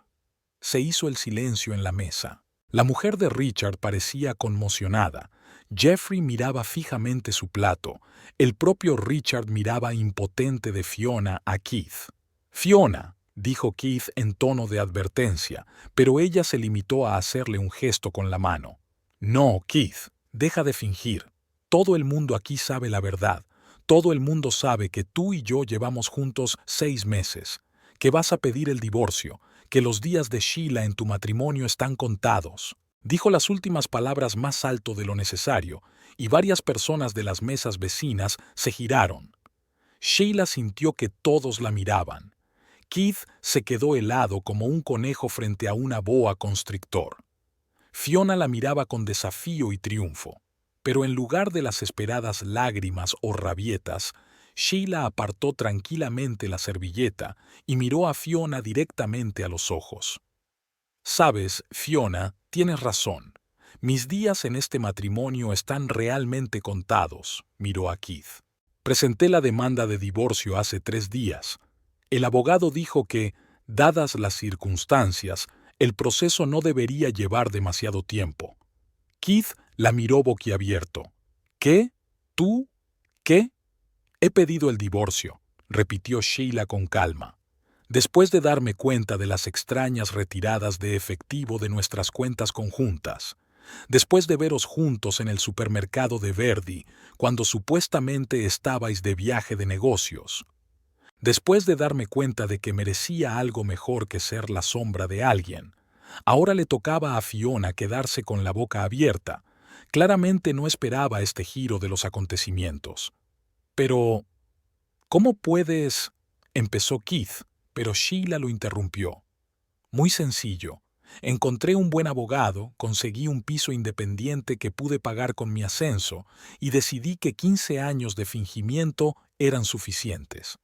Se hizo el silencio en la mesa. La mujer de Richard parecía conmocionada. Jeffrey miraba fijamente su plato. El propio Richard miraba impotente de Fiona a Keith. «Fiona», dijo Keith en tono de advertencia, pero ella se limitó a hacerle un gesto con la mano. «No, Keith, deja de fingir. Todo el mundo aquí sabe la verdad. Todo el mundo sabe que tú y yo llevamos juntos 6 meses, que vas a pedir el divorcio, que los días de Sheila en tu matrimonio están contados». Dijo las últimas palabras más alto de lo necesario, y varias personas de las mesas vecinas se giraron. Sheila sintió que todos la miraban. Keith se quedó helado como un conejo frente a una boa constrictor. Fiona la miraba con desafío y triunfo, pero en lugar de las esperadas lágrimas o rabietas, Sheila apartó tranquilamente la servilleta y miró a Fiona directamente a los ojos. «Sabes, Fiona, tienes razón. Mis días en este matrimonio están realmente contados», miró a Keith. «Presenté la demanda de divorcio hace 3 días. El abogado dijo que, dadas las circunstancias, el proceso no debería llevar demasiado tiempo». Keith la miró boquiabierto. «¿Qué? ¿Tú? ¿Qué?» «He pedido el divorcio», repitió Sheila con calma. «Después de darme cuenta de las extrañas retiradas de efectivo de nuestras cuentas conjuntas, después de veros juntos en el supermercado de Verdi, cuando supuestamente estabais de viaje de negocios, después de darme cuenta de que merecía algo mejor que ser la sombra de alguien, ahora le tocaba a Fiona quedarse con la boca abierta. Claramente no esperaba este giro de los acontecimientos. «Pero, ¿cómo puedes...?» empezó Keith, pero Sheila lo interrumpió. «Muy sencillo. Encontré un buen abogado, conseguí un piso independiente que pude pagar con mi ascenso y decidí que 15 años de fingimiento eran suficientes».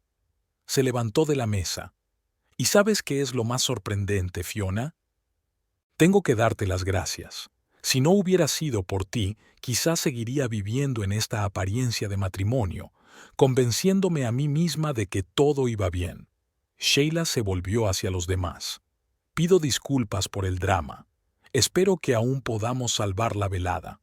Se levantó de la mesa. «¿Y sabes qué es lo más sorprendente, Fiona? Tengo que darte las gracias. Si no hubiera sido por ti, quizás seguiría viviendo en esta apariencia de matrimonio, convenciéndome a mí misma de que todo iba bien». Sheila se volvió hacia los demás. «Pido disculpas por el drama. Espero que aún podamos salvar la velada».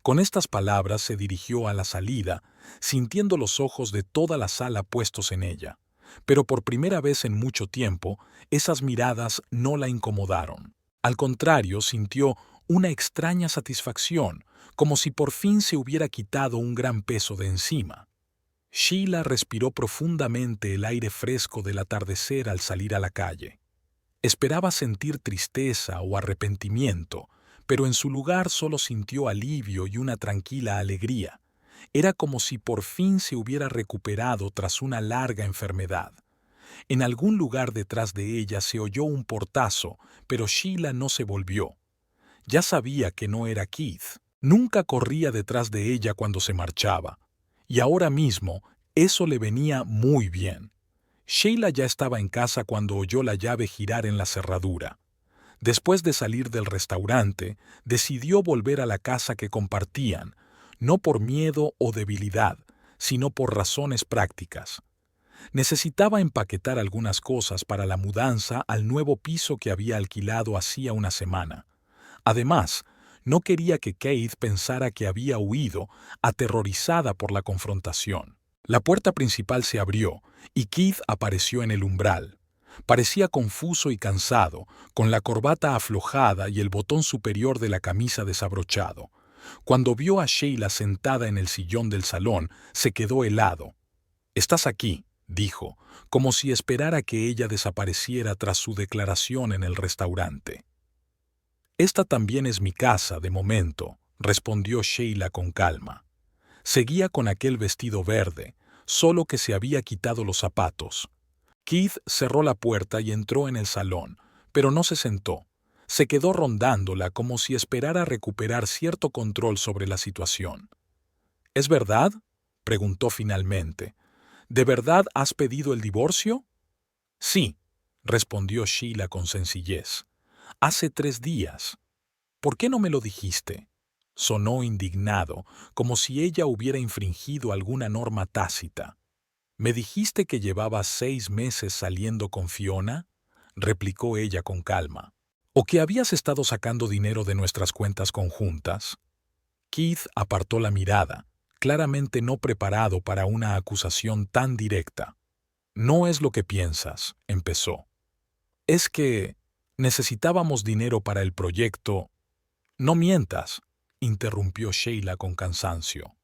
Con estas palabras se dirigió a la salida, sintiendo los ojos de toda la sala puestos en ella. Pero por primera vez en mucho tiempo, esas miradas no la incomodaron. Al contrario, sintió una extraña satisfacción, como si por fin se hubiera quitado un gran peso de encima. Sheila respiró profundamente el aire fresco del atardecer al salir a la calle. Esperaba sentir tristeza o arrepentimiento, pero en su lugar solo sintió alivio y una tranquila alegría. Era como si por fin se hubiera recuperado tras una larga enfermedad. En algún lugar detrás de ella se oyó un portazo, pero Sheila no se volvió. Ya sabía que no era Keith. Nunca corría detrás de ella cuando se marchaba. Y ahora mismo, eso le venía muy bien. Sheila ya estaba en casa cuando oyó la llave girar en la cerradura. Después de salir del restaurante, decidió volver a la casa que compartían, no por miedo o debilidad, sino por razones prácticas. Necesitaba empaquetar algunas cosas para la mudanza al nuevo piso que había alquilado hacía una semana. Además, no quería que Keith pensara que había huido, aterrorizada por la confrontación. La puerta principal se abrió y Keith apareció en el umbral. Parecía confuso y cansado, con la corbata aflojada y el botón superior de la camisa desabrochado. Cuando vio a Sheila sentada en el sillón del salón, se quedó helado. «Estás aquí», dijo, como si esperara que ella desapareciera tras su declaración en el restaurante. «Esta también es mi casa, de momento», respondió Sheila con calma. Seguía con aquel vestido verde, solo que se había quitado los zapatos. Keith cerró la puerta y entró en el salón, pero no se sentó. Se quedó rondándola como si esperara recuperar cierto control sobre la situación. «¿Es verdad?», preguntó finalmente. «¿De verdad has pedido el divorcio?». «Sí», respondió Sheila con sencillez. «Hace 3 días. ¿Por qué no me lo dijiste?». Sonó indignado, como si ella hubiera infringido alguna norma tácita. «¿Me dijiste que llevabas 6 meses saliendo con Fiona?», replicó ella con calma. «¿O que habías estado sacando dinero de nuestras cuentas conjuntas?». Keith apartó la mirada, claramente no preparado para una acusación tan directa. «No es lo que piensas», empezó. «Es que necesitábamos dinero para el proyecto». «No mientas», interrumpió Sheila con cansancio.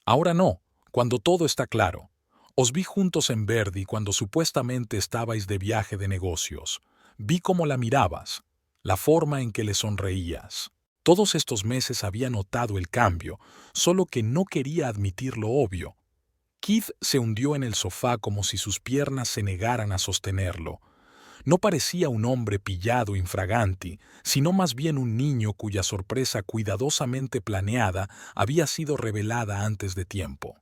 «Ahora no, cuando todo está claro. Os vi juntos en Verdi cuando supuestamente estabais de viaje de negocios. Vi cómo la mirabas, la forma en que le sonreías. Todos estos meses había notado el cambio, solo que no quería admitir lo obvio». Keith se hundió en el sofá como si sus piernas se negaran a sostenerlo. No parecía un hombre pillado infraganti, sino más bien un niño cuya sorpresa cuidadosamente planeada había sido revelada antes de tiempo.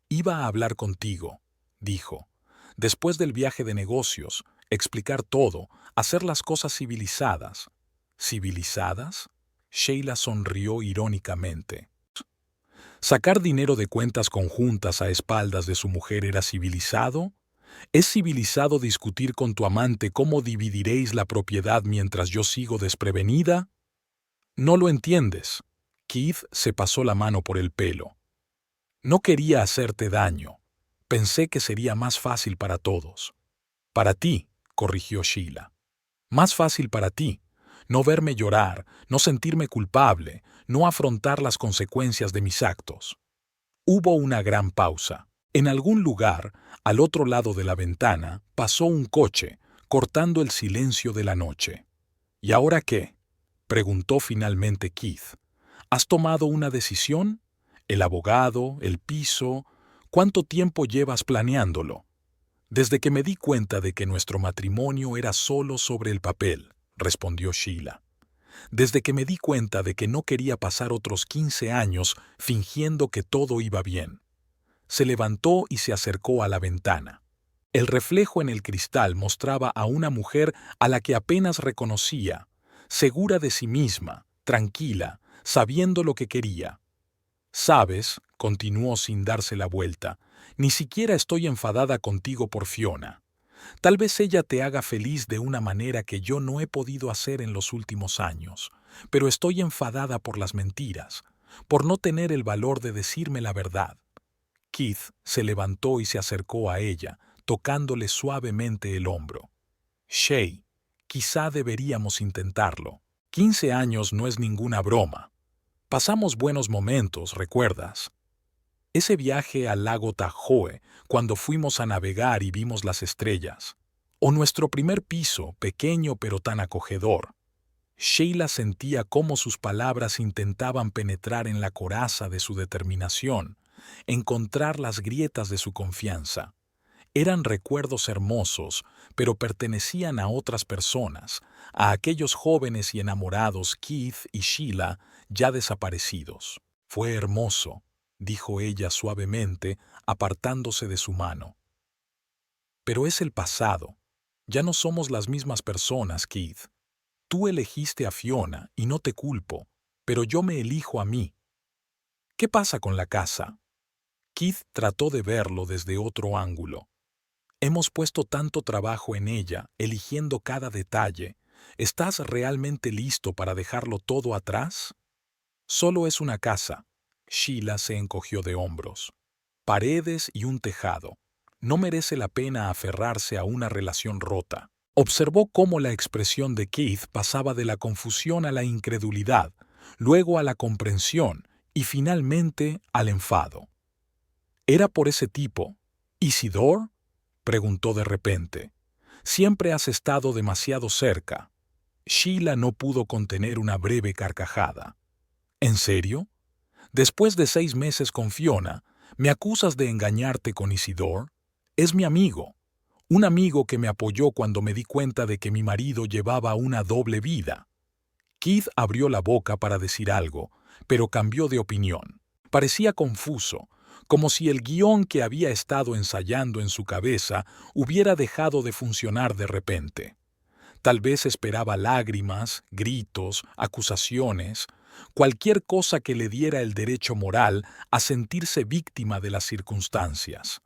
«Iba a hablar contigo», dijo. «Después del viaje de negocios, explicar todo, hacer las cosas civilizadas». «¿Civilizadas?». Sheila sonrió irónicamente. ¿Sacar dinero de cuentas conjuntas a espaldas de su mujer era civilizado? ¿Es civilizado discutir con tu amante cómo dividiréis la propiedad mientras yo sigo desprevenida? No lo entiendes. Keith se pasó la mano por el pelo. No quería hacerte daño. Pensé que sería más fácil para todos. Para ti, corrigió Sheila. Más fácil para ti. No verme llorar, no sentirme culpable, no afrontar las consecuencias de mis actos. Hubo una gran pausa. En algún lugar, al otro lado de la ventana, pasó un coche, cortando el silencio de la noche. «¿Y ahora qué?», preguntó finalmente Keith. «¿Has tomado una decisión? ¿El abogado? ¿El piso? ¿Cuánto tiempo llevas planeándolo?». «Desde que me di cuenta de que nuestro matrimonio era solo sobre el papel», respondió Sheila. «Desde que me di cuenta de que no quería pasar otros 15 años fingiendo que todo iba bien». Se levantó y se acercó a la ventana. El reflejo en el cristal mostraba a una mujer a la que apenas reconocía, segura de sí misma, tranquila, sabiendo lo que quería. «Sabes», continuó sin darse la vuelta, «ni siquiera estoy enfadada contigo por Fiona. Tal vez ella te haga feliz de una manera que yo no he podido hacer en los últimos años, pero estoy enfadada por las mentiras, por no tener el valor de decirme la verdad». Keith se levantó y se acercó a ella, tocándole suavemente el hombro. «Shay, quizá deberíamos intentarlo». 15 años no es ninguna broma. Pasamos buenos momentos, ¿recuerdas? Ese viaje al lago Tahoe, cuando fuimos a navegar y vimos las estrellas. O nuestro primer piso, pequeño pero tan acogedor. Sheila sentía cómo sus palabras intentaban penetrar en la coraza de su determinación, encontrar las grietas de su confianza. Eran recuerdos hermosos, pero pertenecían a otras personas, a aquellos jóvenes y enamorados Keith y Sheila ya desaparecidos. Fue hermoso, dijo ella suavemente, apartándose de su mano. Pero es el pasado. Ya no somos las mismas personas, Keith. Tú elegiste a Fiona y no te culpo, pero yo me elijo a mí. ¿Qué pasa con la casa? Keith trató de verlo desde otro ángulo. Hemos puesto tanto trabajo en ella, eligiendo cada detalle. ¿Estás realmente listo para dejarlo todo atrás? Solo es una casa. Sheila se encogió de hombros. Paredes y un tejado. No merece la pena aferrarse a una relación rota. Observó cómo la expresión de Keith pasaba de la confusión a la incredulidad, luego a la comprensión y finalmente al enfado. ¿Era por ese tipo? ¿Isidore? Preguntó de repente. Siempre has estado demasiado cerca. Sheila no pudo contener una breve carcajada. ¿En serio? Después de 6 meses con Fiona, ¿me acusas de engañarte con Isidore? Es mi amigo. Un amigo que me apoyó cuando me di cuenta de que mi marido llevaba una doble vida. Keith abrió la boca para decir algo, pero cambió de opinión. Parecía confuso, como si el guión que había estado ensayando en su cabeza hubiera dejado de funcionar de repente. Tal vez esperaba lágrimas, gritos, acusaciones, cualquier cosa que le diera el derecho moral a sentirse víctima de las circunstancias.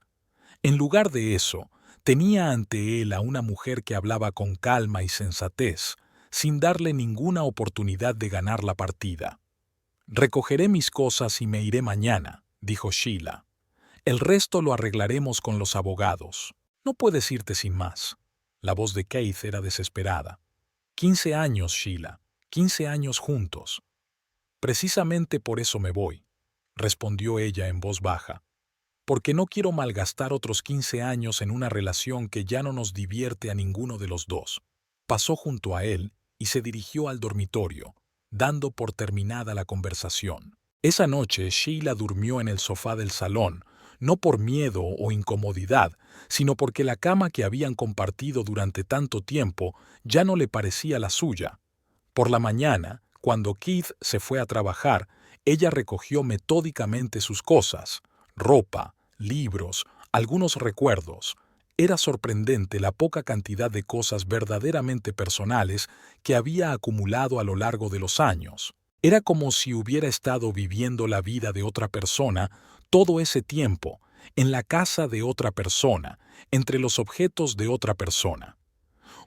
En lugar de eso, tenía ante él a una mujer que hablaba con calma y sensatez, sin darle ninguna oportunidad de ganar la partida. «Recogeré mis cosas y me iré mañana», dijo Sheila. «El resto lo arreglaremos con los abogados. No puedes irte sin más». La voz de Keith era desesperada. 15 años, Sheila. 15 años juntos. «Precisamente por eso me voy», respondió ella en voz baja. «Porque no quiero malgastar otros 15 años en una relación que ya no nos divierte a ninguno de los dos». Pasó junto a él y se dirigió al dormitorio, dando por terminada la conversación. Esa noche Sheila durmió en el sofá del salón, no por miedo o incomodidad, sino porque la cama que habían compartido durante tanto tiempo ya no le parecía la suya. Por la mañana, cuando Keith se fue a trabajar, ella recogió metódicamente sus cosas, ropa, libros, algunos recuerdos. Era sorprendente la poca cantidad de cosas verdaderamente personales que había acumulado a lo largo de los años. Era como si hubiera estado viviendo la vida de otra persona todo ese tiempo, en la casa de otra persona, entre los objetos de otra persona.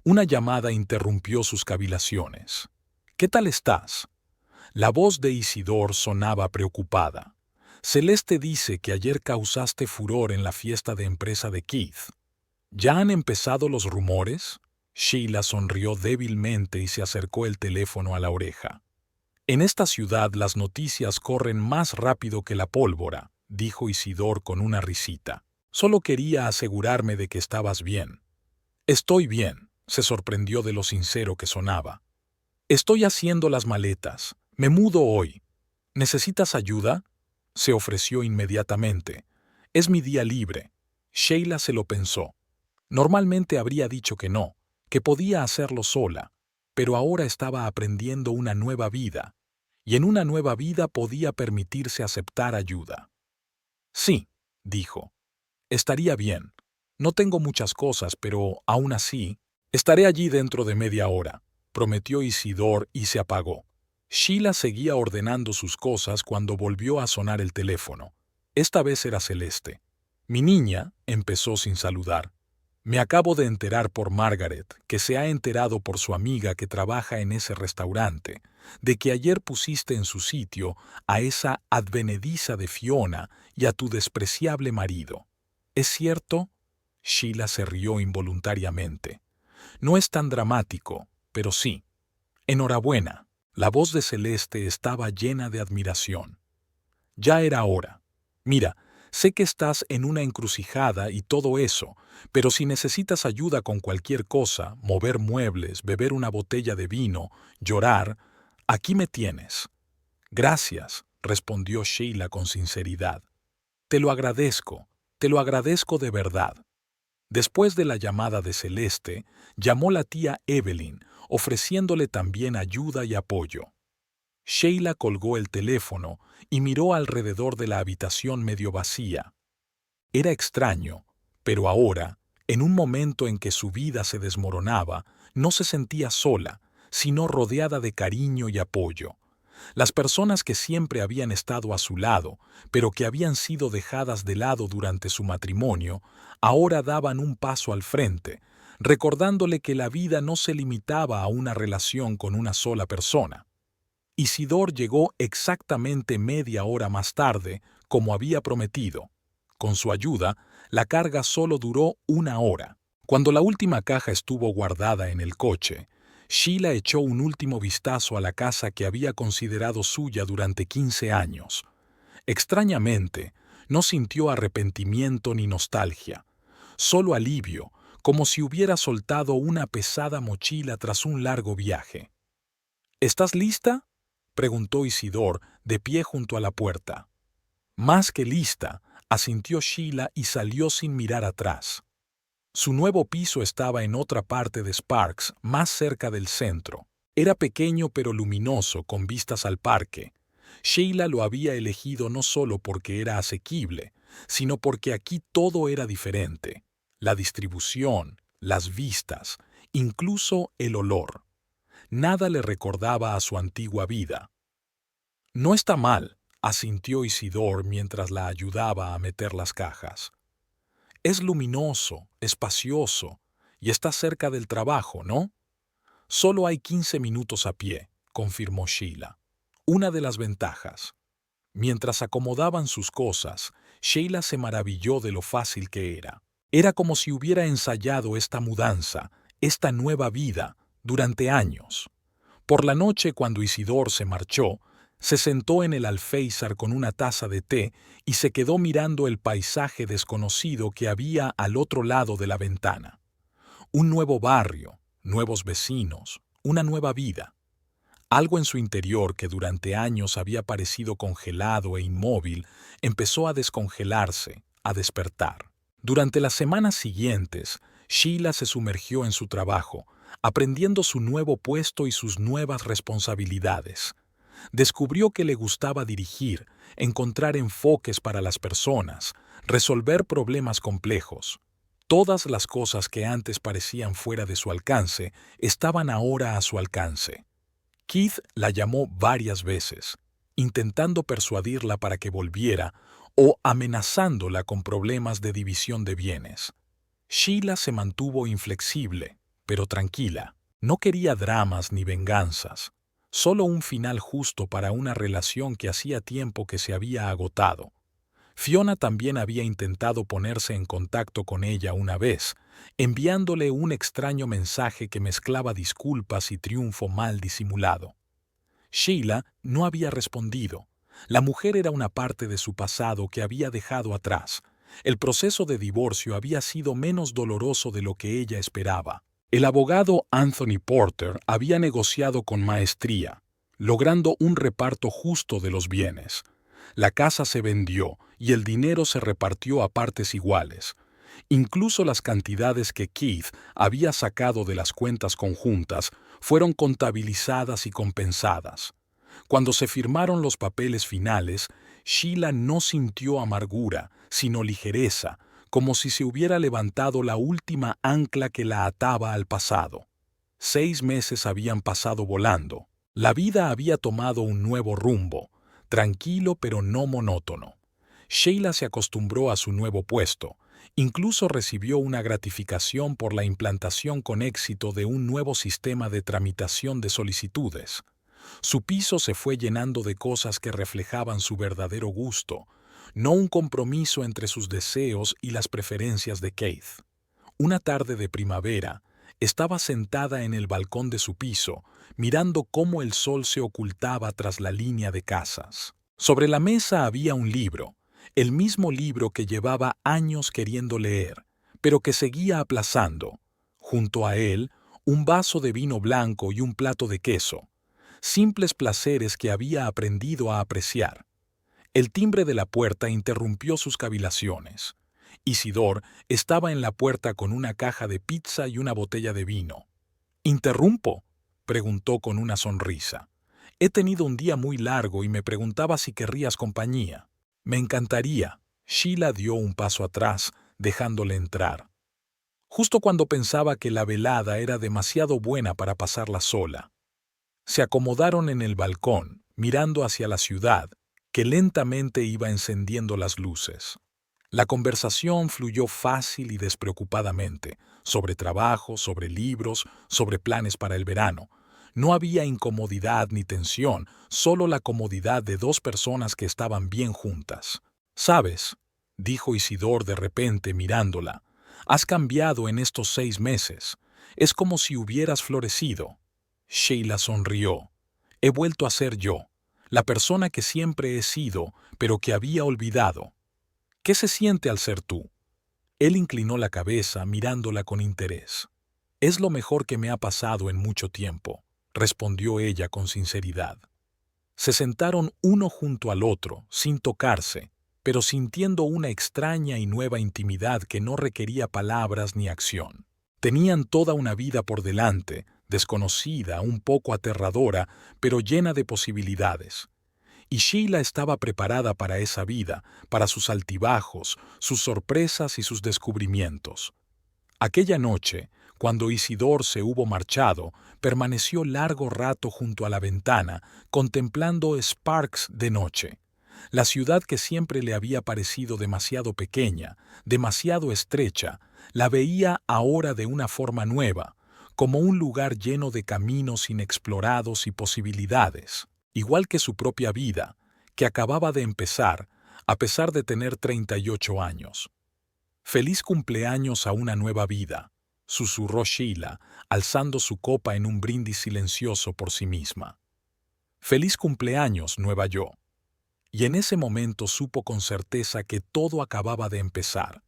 Una llamada interrumpió sus cavilaciones. «¿Qué tal estás?» La voz de Isidore sonaba preocupada. «Celeste dice que ayer causaste furor en la fiesta de empresa de Keith». «¿Ya han empezado los rumores?» Sheila sonrió débilmente y se acercó el teléfono a la oreja. «En esta ciudad las noticias corren más rápido que la pólvora», dijo Isidore con una risita. «Solo quería asegurarme de que estabas bien». «Estoy bien», se sorprendió de lo sincero que sonaba. «Estoy haciendo las maletas. Me mudo hoy. ¿Necesitas ayuda?» Se ofreció inmediatamente. «Es mi día libre». Sheila se lo pensó. Normalmente habría dicho que no, que podía hacerlo sola, pero ahora estaba aprendiendo una nueva vida, y en una nueva vida podía permitirse aceptar ayuda. «Sí», dijo, «estaría bien. No tengo muchas cosas, pero aún así, estaré allí dentro de media hora», prometió Isidore y se apagó. Sheila seguía ordenando sus cosas cuando volvió a sonar el teléfono. Esta vez era Celeste. «Mi niña», empezó sin saludar. «Me acabo de enterar por Margaret, que se ha enterado por su amiga que trabaja en ese restaurante, de que ayer pusiste en su sitio a esa advenediza de Fiona y a tu despreciable marido. ¿Es cierto?» Sheila se rió involuntariamente. «No es tan dramático, pero sí. Enhorabuena. La voz de Celeste estaba llena de admiración. Ya era hora. Mira, sé que estás en una encrucijada y todo eso, pero si necesitas ayuda con cualquier cosa, mover muebles, beber una botella de vino, llorar, aquí me tienes. Gracias, respondió Sheila con sinceridad. Te lo agradezco de verdad. Después de la llamada de Celeste, llamó la tía Evelyn, ofreciéndole también ayuda y apoyo. Sheila colgó el teléfono y miró alrededor de la habitación medio vacía. Era extraño, pero ahora, en un momento en que su vida se desmoronaba, no se sentía sola, sino rodeada de cariño y apoyo. Las personas que siempre habían estado a su lado, pero que habían sido dejadas de lado durante su matrimonio, ahora daban un paso al frente, recordándole que la vida no se limitaba a una relación con una sola persona. Isidor llegó exactamente media hora más tarde, como había prometido. Con su ayuda, la carga solo duró 1 hora. Cuando la última caja estuvo guardada en el coche, Sheila echó un último vistazo a la casa que había considerado suya durante 15 años. Extrañamente, no sintió arrepentimiento ni nostalgia, solo alivio, como si hubiera soltado una pesada mochila tras un largo viaje. ¿Estás lista?, preguntó Isidor, de pie junto a la puerta. Más que lista, asintió Sheila y salió sin mirar atrás. Su nuevo piso estaba en otra parte de Sparks, más cerca del centro. Era pequeño pero luminoso, con vistas al parque. Sheila lo había elegido no solo porque era asequible, sino porque aquí todo era diferente. La distribución, las vistas, incluso el olor. Nada le recordaba a su antigua vida. No está mal, asintió Isidor mientras la ayudaba a meter las cajas. Es luminoso, espacioso, y está cerca del trabajo, ¿no? Solo hay 15 minutos a pie, confirmó Sheila. Una de las ventajas. Mientras acomodaban sus cosas, Sheila se maravilló de lo fácil que era. Era como si hubiera ensayado esta mudanza, esta nueva vida, durante años. Por la noche, cuando Isidor se marchó, se sentó en el alféizar con una taza de té y se quedó mirando el paisaje desconocido que había al otro lado de la ventana. Un nuevo barrio, nuevos vecinos, una nueva vida. Algo en su interior que durante años había parecido congelado e inmóvil empezó a descongelarse, a despertar. Durante las semanas siguientes, Sheila se sumergió en su trabajo, aprendiendo su nuevo puesto y sus nuevas responsabilidades. Descubrió que le gustaba dirigir, encontrar enfoques para las personas, resolver problemas complejos. Todas las cosas que antes parecían fuera de su alcance estaban ahora a su alcance. Keith la llamó varias veces, intentando persuadirla para que volviera o amenazándola con problemas de división de bienes. Sheila se mantuvo inflexible, pero tranquila. No quería dramas ni venganzas. Solo un final justo para una relación que hacía tiempo que se había agotado. Fiona también había intentado ponerse en contacto con ella una vez, enviándole un extraño mensaje que mezclaba disculpas y triunfo mal disimulado. Sheila no había respondido. La mujer era una parte de su pasado que había dejado atrás. El proceso de divorcio había sido menos doloroso de lo que ella esperaba. El abogado Anthony Porter había negociado con maestría, logrando un reparto justo de los bienes. La casa se vendió y el dinero se repartió a partes iguales. Incluso las cantidades que Keith había sacado de las cuentas conjuntas fueron contabilizadas y compensadas. Cuando se firmaron los papeles finales, Sheila no sintió amargura, sino ligereza, como si se hubiera levantado la última ancla que la ataba al pasado. 6 meses habían pasado volando. La vida había tomado un nuevo rumbo, tranquilo pero no monótono. Sheila se acostumbró a su nuevo puesto. Incluso recibió una gratificación por la implantación con éxito de un nuevo sistema de tramitación de solicitudes. Su piso se fue llenando de cosas que reflejaban su verdadero gusto, no un compromiso entre sus deseos y las preferencias de Keith. Una tarde de primavera, estaba sentada en el balcón de su piso, mirando cómo el sol se ocultaba tras la línea de casas. Sobre la mesa había un libro, el mismo libro que llevaba años queriendo leer, pero que seguía aplazando. Junto a él, un vaso de vino blanco y un plato de queso, simples placeres que había aprendido a apreciar. El timbre de la puerta interrumpió sus cavilaciones. Isidor estaba en la puerta con una caja de pizza y una botella de vino. ¿Interrumpo?, preguntó con una sonrisa. He tenido un día muy largo y me preguntaba si querrías compañía. Me encantaría. Sheila dio un paso atrás, dejándole entrar. Justo cuando pensaba que la velada era demasiado buena para pasarla sola. Se acomodaron en el balcón, mirando hacia la ciudad, que lentamente iba encendiendo las luces. La conversación fluyó fácil y despreocupadamente, sobre trabajo, sobre libros, sobre planes para el verano. No había incomodidad ni tensión, solo la comodidad de dos personas que estaban bien juntas. «¿Sabes?», dijo Isidor de repente mirándola, «has cambiado en estos 6 meses. Es como si hubieras florecido». Sheila sonrió. «He vuelto a ser yo, la persona que siempre he sido, pero que había olvidado». «¿Qué se siente al ser tú?». Él inclinó la cabeza mirándola con interés. «Es lo mejor que me ha pasado en mucho tiempo», respondió ella con sinceridad. Se sentaron uno junto al otro, sin tocarse, pero sintiendo una extraña y nueva intimidad que no requería palabras ni acción. Tenían toda una vida por delante, desconocida, un poco aterradora, pero llena de posibilidades. Y Sheila estaba preparada para esa vida, para sus altibajos, sus sorpresas y sus descubrimientos. Aquella noche, cuando Isidor se hubo marchado, permaneció largo rato junto a la ventana, contemplando Sparks de noche. La ciudad que siempre le había parecido demasiado pequeña, demasiado estrecha, la veía ahora de una forma nueva, como un lugar lleno de caminos inexplorados y posibilidades. Igual que su propia vida, que acababa de empezar, a pesar de tener 38 años. «Feliz cumpleaños a una nueva vida», susurró Sheila, alzando su copa en un brindis silencioso por sí misma. «Feliz cumpleaños, nueva yo». Y en ese momento supo con certeza que todo acababa de empezar,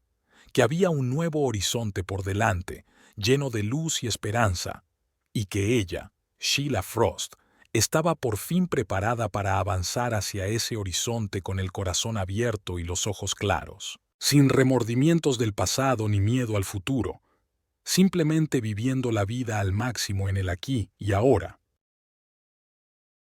que había un nuevo horizonte por delante, lleno de luz y esperanza, y que ella, Sheila Frost, estaba por fin preparada para avanzar hacia ese horizonte con el corazón abierto y los ojos claros, sin remordimientos del pasado ni miedo al futuro, simplemente viviendo la vida al máximo en el aquí y ahora.